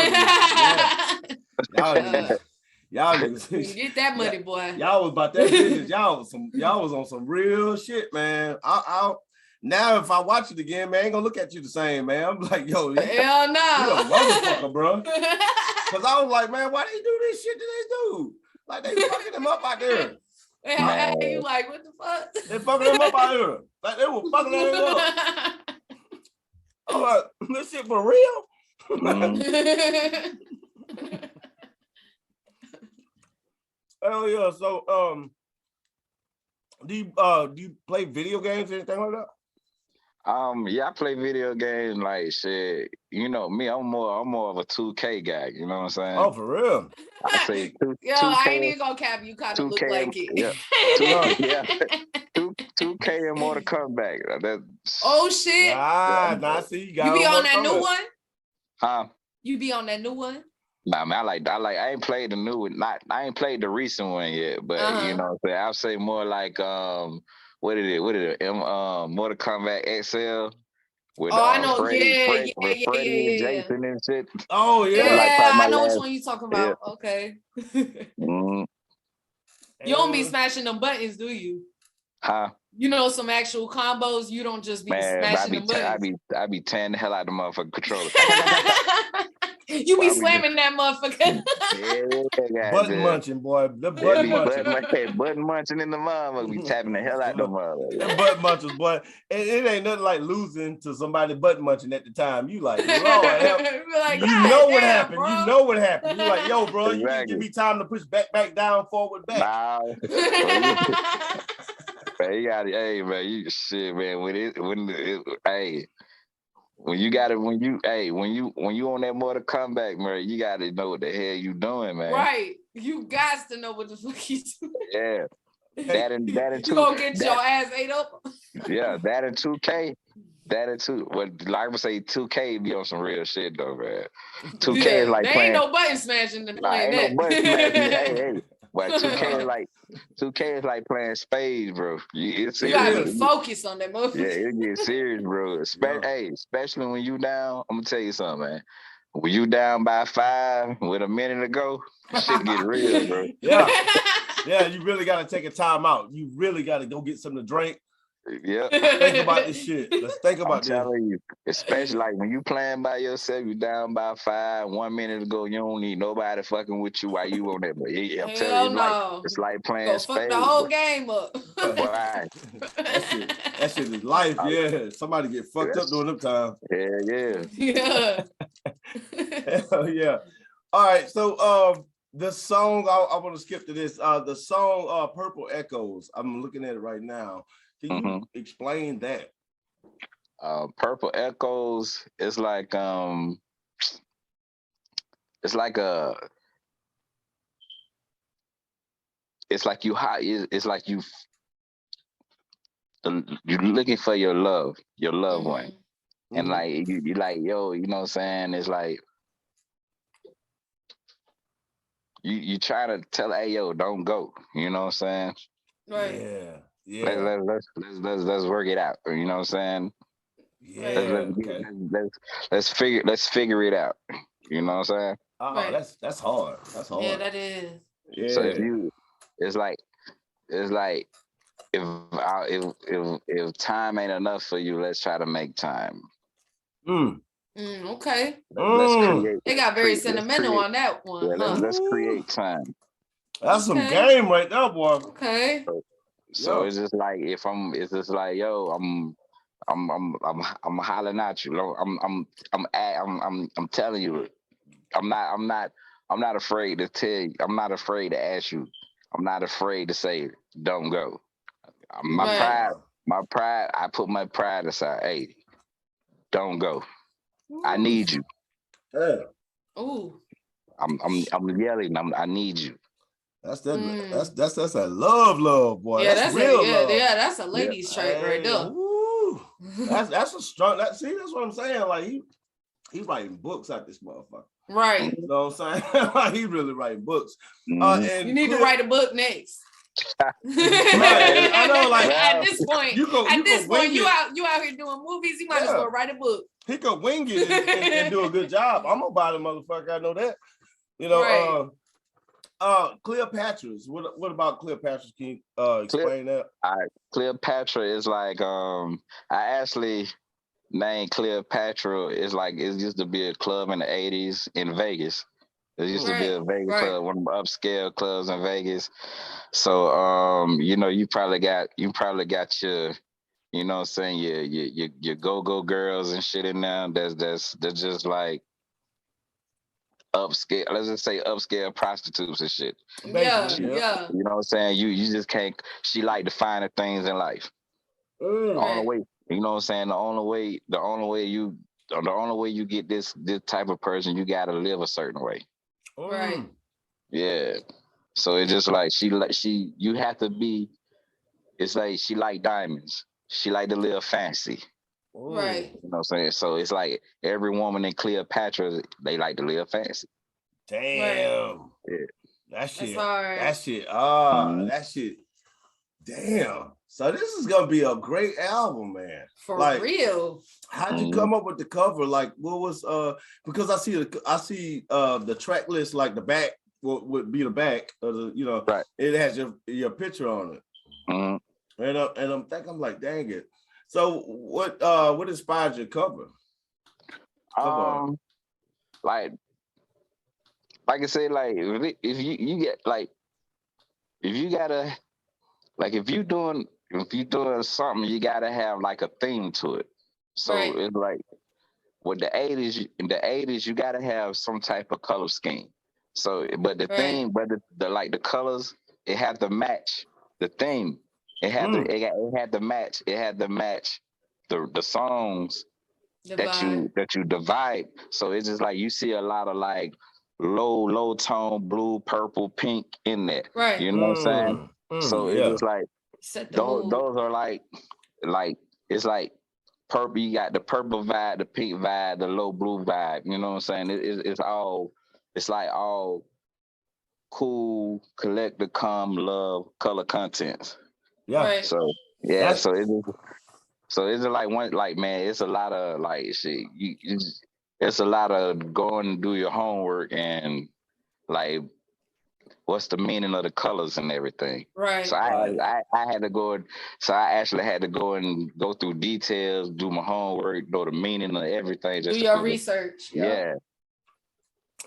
niggas, get that money, boy. Y'all was about that business. Y'all was on some real shit, man. Now if I watch it again, man, I ain't gonna look at you the same, man. I'm like, yo, hell no, you a motherfucker, bro. Because I was like, man, why they do this shit to this dude? Like they fucking him up out there. You like, what the fuck? They fucking him up out here. Like they were fucking him up. I'm like, this shit for real? Hell yeah. So do you play video games or anything like that? Yeah, I play video games like shit. You know me, I'm more of a 2K guy. You know what I'm saying? Oh, for real? I say 2K. I ain't even gonna cap. You kind of look like it. Yeah, 2K and Mortal Kombat. Oh shit! Nah, see, you be on that new one? Huh? You be on that new one? Nah, man, I ain't played the new one. I ain't played the recent one yet, but you know what I'm saying? I'll say more like what is it? Mortal Kombat XL with I know, Freddy and Jason and shit. Oh yeah, yeah, I know which one you talking about. Yeah. Okay. You don't be smashing them buttons, do you? Huh? You know some actual combos. You don't just be smashing them buttons. I be tearing the hell out of the motherfucking controller. You be slamming that motherfucker. Yeah, button munching, boy. The button munching. Button munching in the motherfucker. Be tapping the hell out of the motherfucker. Button munchers, boy. It ain't nothing like losing to somebody button munching at the time. You like, Lord help. Like, you know what happened. Bro. You know what happened. You like, yo, bro, you can give me time to push back, down, forward, back. Nah. Man, you got it. Hey, man, you shit, man. When you on that Mortal Kombat, man, you gotta know what the hell you doing, man. Right. You got to know what the fuck you doing. Yeah. That and you gonna get your ass ate up. Yeah, that and 2K. That is too. What like I would say, 2K be on some real shit though, man. 2K Yeah, is like there playing. ain't no button smashing to Nah, playing ain't no that. button smashing. Hey. But 2K is No. like 2K is like playing spades, bro. It's You It gotta be is. focused on that yeah, motherfucker. it gets serious, bro. Yeah. Hey, especially when you down. I'm gonna tell you something, man. When you down by 5 with a minute to go, shit get real, bro. Yeah. Yeah, you really got to take a time out. You really got to go get something to drink. Yeah. Think about this shit. Let's think I'm about this. telling you, especially like when you playing by yourself, you down by 5, 1 minute ago, you don't need nobody fucking with you while you on that. But yeah, I'm telling you, Hell it's no. like playing Go fuck spades. the whole game up. Boy, That shit is life. Yeah, somebody get fucked up during them times. yeah. Yeah. Hell yeah. All right, so the song I want to skip to this. The song Purple Echoes. I'm looking at it right now. Can you explain that? Purple Echoes is like it's like a it's like you high it's like you're looking for your loved one, and like you like, yo, you know what I'm saying, it's like you try to tell, hey, yo, don't go, you know what I'm saying, Right. Yeah. let's work it out, you know what I'm saying, Yeah. let's figure it out, you know what I'm saying. Oh, Right. that's hard. That's hard. Yeah, that is. Yeah. So it's like if time ain't enough for you, let's try to make time. Okay. Let's create. They got very sentimental on that one, Yeah, huh? let's create time. That's some game right there, boy. Okay. So it's just like it's just like, yo, I'm hollering at you. I'm telling you, I'm not afraid to tell you. I'm not afraid to ask you. I'm not afraid to say, don't go. My pride. I put my pride aside. Hey, don't go. I need you. Yeah. Ooh. I'm yelling. I need you. That's a love, boy. Yeah, that's real love. Yeah, that's a lady's trait right there. That's a strong. See, that's what I'm saying. Like he's writing books out this motherfucker. Right. You know what I'm saying? Like he really writing books. And you need to write a book next. Right. I know, like at this point, you out here doing movies, you might as well write a book. He could wing it and do a good job. I'm gonna buy the motherfucker. I know that. You know, Cleopatra's. What about Cleopatra's? Can you explain that? Cleopatra is like I actually named Cleopatra. It's like it used to be a club in the 80s in Vegas. It used to be a Vegas club, one of the upscale clubs in Vegas. So you know, you probably got your, you know what I'm saying, your go-go girls and shit in there. That's just like upscale, let's just say upscale prostitutes and shit. Yeah. You know what I'm saying? You just can't, she like the finer things in life. The only way, you know what I'm saying, the only way you get this type of person, you gotta live a certain way. Right. Yeah. So it's just like you have to be, it's like she like diamonds. She like to live fancy. Right. You know what I'm saying? So it's like every woman in Cleopatra, they like to live fancy. Damn. Yeah. That shit. That's hard. That shit. That shit. Damn. So this is gonna be a great album, man. For like, real. How'd you come up with the cover? Like, what was because I see the track list, like the back would be the back of the, you know, it has your picture on it. And I'm like, dang it. So what inspired your cover? Like I said, like if you get like, if you gotta, like if you doing something, you gotta have like a theme to it. So it's like with the 80s, in the 80s, you gotta have some type of color scheme. So, but the theme, but the like the colors, it had to match the theme. It had to match the songs that you divide. So it's just like you see a lot of like low tone, blue, purple, pink in there. Right. You know what I'm saying? So it's just like those are like it's like purple, you got the purple vibe, the pink vibe, the low blue vibe. You know what I'm saying? It's all, it's like all cool, collective, calm, love, color contents. Yeah. Right. So yeah, That's- so it's like one, like, man, it's a lot of like shit. It's a lot of going and do your homework and like what's the meaning of the colors and everything. Right. So I had to go, so I actually had to go and go through details, do my homework, know the meaning of everything. Do your research. Yeah.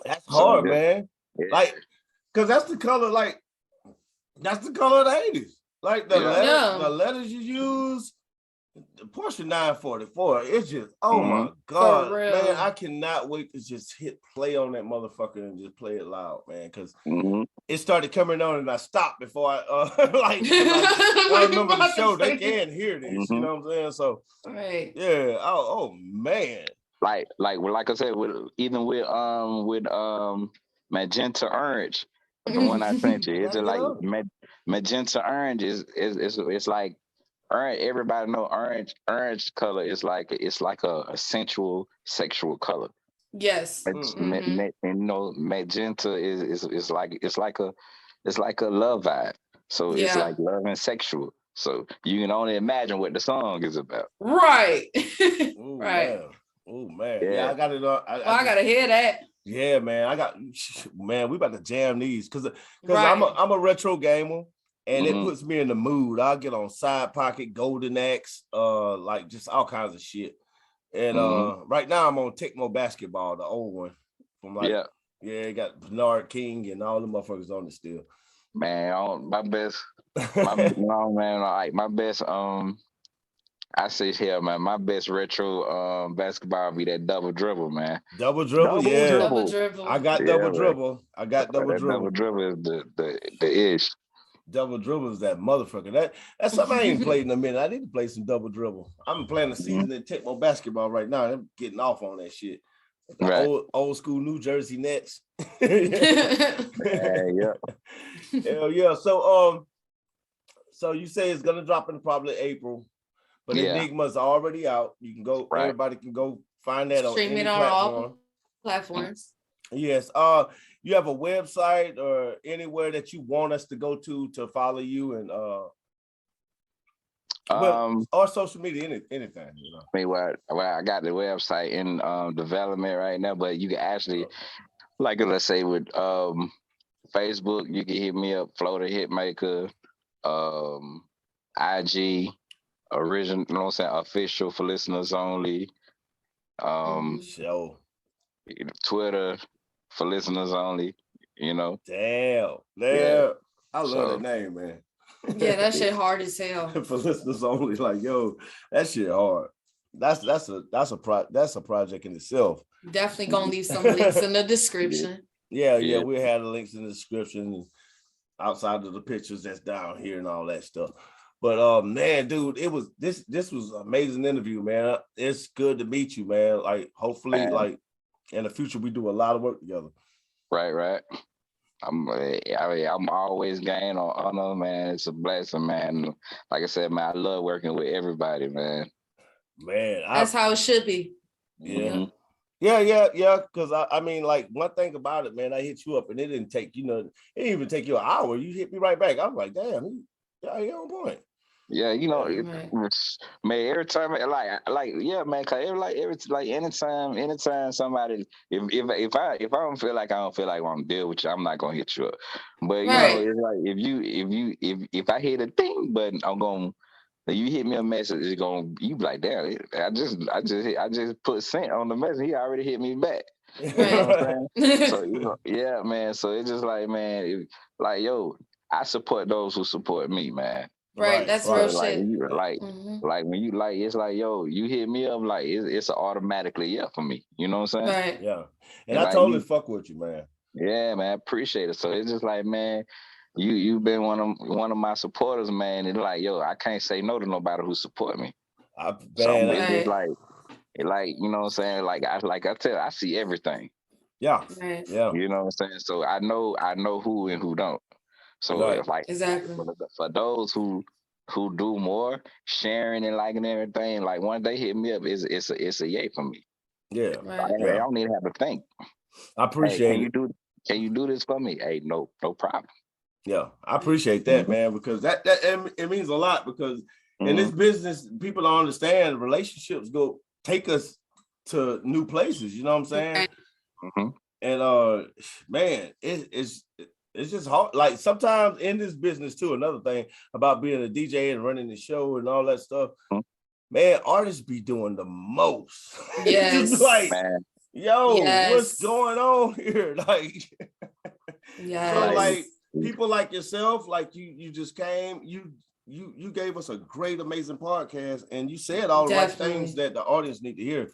That's hard, So, man. Yeah. Like, cause that's the color, like, that's the color of the 80s. Like the letters you use, the Porsche 944, it's just, oh my God, man, I cannot wait to just hit play on that motherfucker and just play it loud, man, because it started coming on and I stopped before I, I remember the show, they can hear this, you know what I'm saying? So, yeah, oh man. Like I said, even with magenta orange, the one I sent you, it's just like magenta orange is it's like orange. Everybody know orange color is like a sensual sexual color. Yes. And you know, magenta is like a love vibe. So it's like love and sexual. So you can only imagine what the song is about. Right. Ooh, right. Man. Oh man. Yeah, I got it on. I gotta hear that. Yeah, man. We about to jam these because I'm a retro gamer and it puts me in the mood. I'll get on Side Pocket, Golden Axe, like just all kinds of shit. And right now I'm on Tecmo Basketball, the old one. From it got Bernard King and all the motherfuckers on it still. Man, my best my best I say here, man, my best retro basketball be that double dribble, man. Double dribble. Double dribble. I got double dribble. I got double dribble. Double dribble is the ish. Double dribble is that motherfucker. That's something I ain't played in a minute. I need to play some double dribble. I'm playing the season in Tecmo Basketball right now. I'm getting off on that shit. The old school New Jersey Nets. Yeah. Hell yeah. So you say it's gonna drop in probably April, but Enigma's already out. You can go. Everybody can go find that on streaming on all platforms. Yes. You have a website or anywhere that you want us to go to follow you and or social media, anything, you know. I mean, well, I got the website in development right now, but you can actually, like, let's say with Facebook, you can hit me up, F.L.O the Hitmaker, IG, original, you know what I'm saying, official for listeners only, Twitter for listeners only, you know. Damn. I love that name, man. Yeah, that shit hard as hell. For listeners only, like, yo, that shit hard. That's a project in itself. Definitely gonna leave some links in the description. Yeah, we had the links in the description outside of the pictures that's down here and all that stuff. But man, dude, this was an amazing interview, man. It's good to meet you, man. Like, hopefully, like in the future, we do a lot of work together. Right. I'm always game on honor, man. It's a blessing, man. Like I said, man, I love working with everybody, man. Man, that's how it should be. Yeah. Yeah. Because I mean, like, one thing about it, man, I hit you up and it didn't even take you an hour. You hit me right back. I was like, damn, he on point. Yeah, you know, man. Every time, yeah, man. Cause anytime somebody, if I don't feel like I want to deal with you, I'm not gonna hit you up. But you know, it's like if I hit a ding button, I'm gonna. You hit me a message, it's gonna you be like, damn, I just put sent on the message. He already hit me back. You know what I'm saying? So yeah, man. So it's just like, man, yo, I support those who support me, man. Right, that's real like, shit. Like when you it's like, yo, you hit me up, like it's automatically for me. You know what I'm saying? Right. Yeah. And I totally fuck with you, man. Yeah, man, appreciate it. So it's just like, man, you've been one of my supporters, man. And like, yo, I can't say no to nobody who support me. It's just like, you know what I'm saying? Like I tell you, I see everything. Yeah. Right. Yeah. You know what I'm saying? So I know who and who don't. So exactly for those who who do more sharing and liking everything, like once they hit me up, it's a yay for me. Yeah, Right. I don't even have to think. I appreciate hey, it. Can you do this for me? Hey, no problem. Yeah, I appreciate that, man, because that it means a lot, because in this business, people don't understand relationships take us to new places. You know what I'm saying? And man, it's just hard. Like sometimes in this business too, another thing about being a DJ and running the show and all that stuff, man, artists be doing the most. Yes. Like, man. Yo, what's going on here? Like, so like people like yourself, like you just came, you gave us a great, amazing podcast, and you said all the right things that the audience need to hear.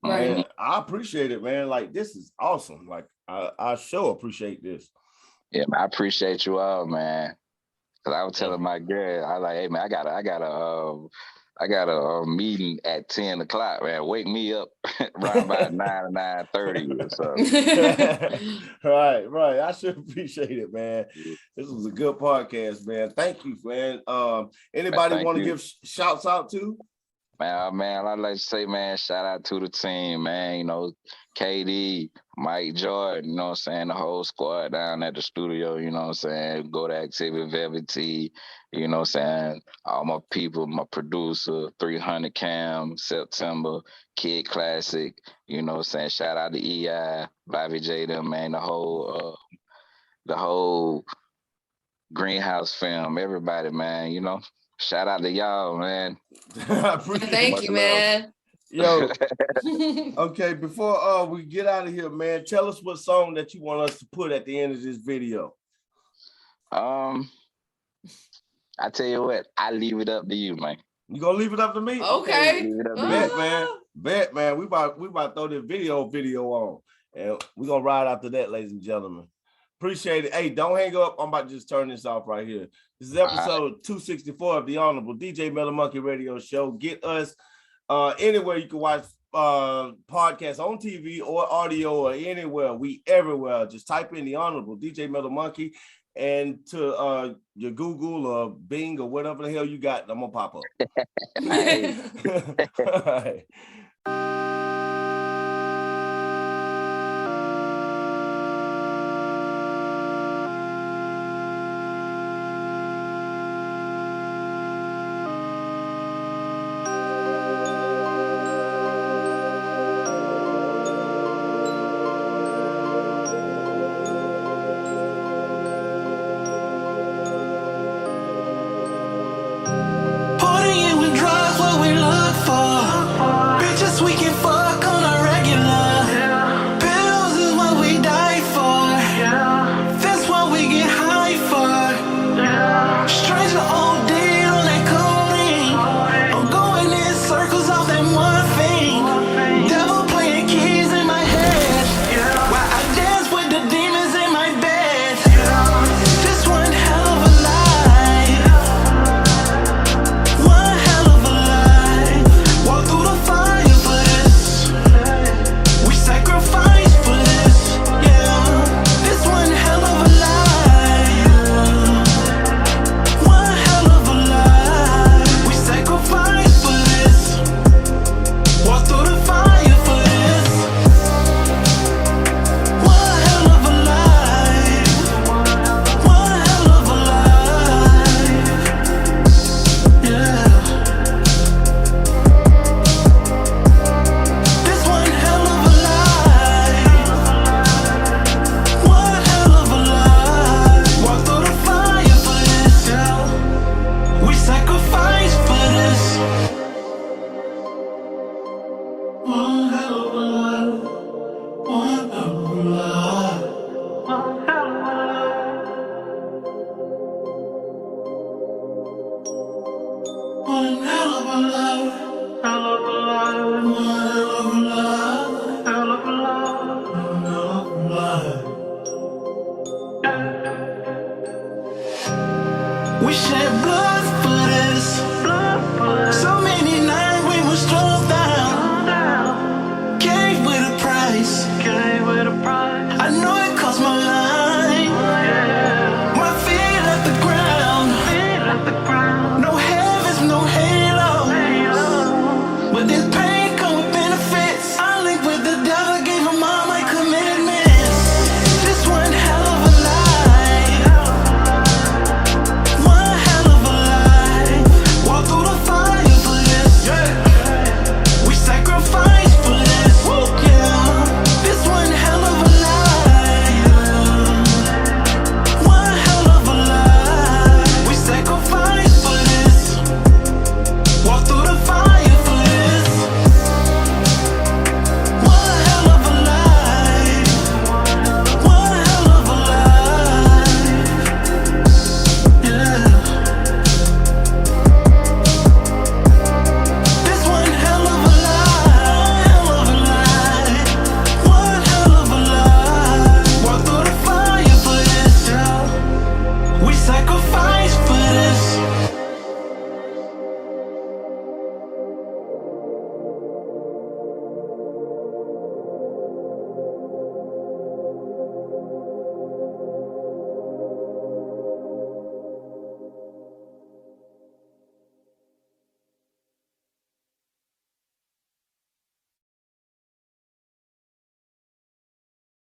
Right. And I appreciate it, man. Like, this is awesome. Like, I sure appreciate this. Yeah, man, I appreciate you all, man. Cause I was telling my girl, I like, hey man, I got a meeting at 10 o'clock, man. Wake me up around about 9 or 9:30 or something. Right. I should appreciate it, man. This was a good podcast, man. Thank you, man. Anybody want to give shouts out to? Man, I'd like to say, man, shout out to the team, man. You know, KD, Mike Jordan, you know what I'm saying, the whole squad down at the studio, you know what I'm saying, Go to Activity, Velvet T, you know what I'm saying, all my people, my producer, 300 Cam, September, Kid Classic, you know what I'm saying, shout out to EI, Bobby J, them, man, the whole Greenhouse film, everybody, man, you know. Shout out to y'all, man. Thank you, man. Yo, okay, before we get out of here, man, tell us what song that you want us to put at the end of this video. I tell you what, I leave it up to you, man. You gonna leave it up to me? Okay. Leave it up to Bet, man. We about to throw this video on, and we're gonna ride after that, ladies and gentlemen. Appreciate it. Hey, don't hang up. I'm about to just turn this off right here. This is episode 264 of the Honorable DJ Metal Monkey Radio Show. Get us anywhere you can watch podcasts on TV or audio or anywhere. We everywhere. Just type in the Honorable DJ Metal Monkey and to your Google or Bing or whatever the hell you got. I'm gonna pop up. All right. One hell of a love.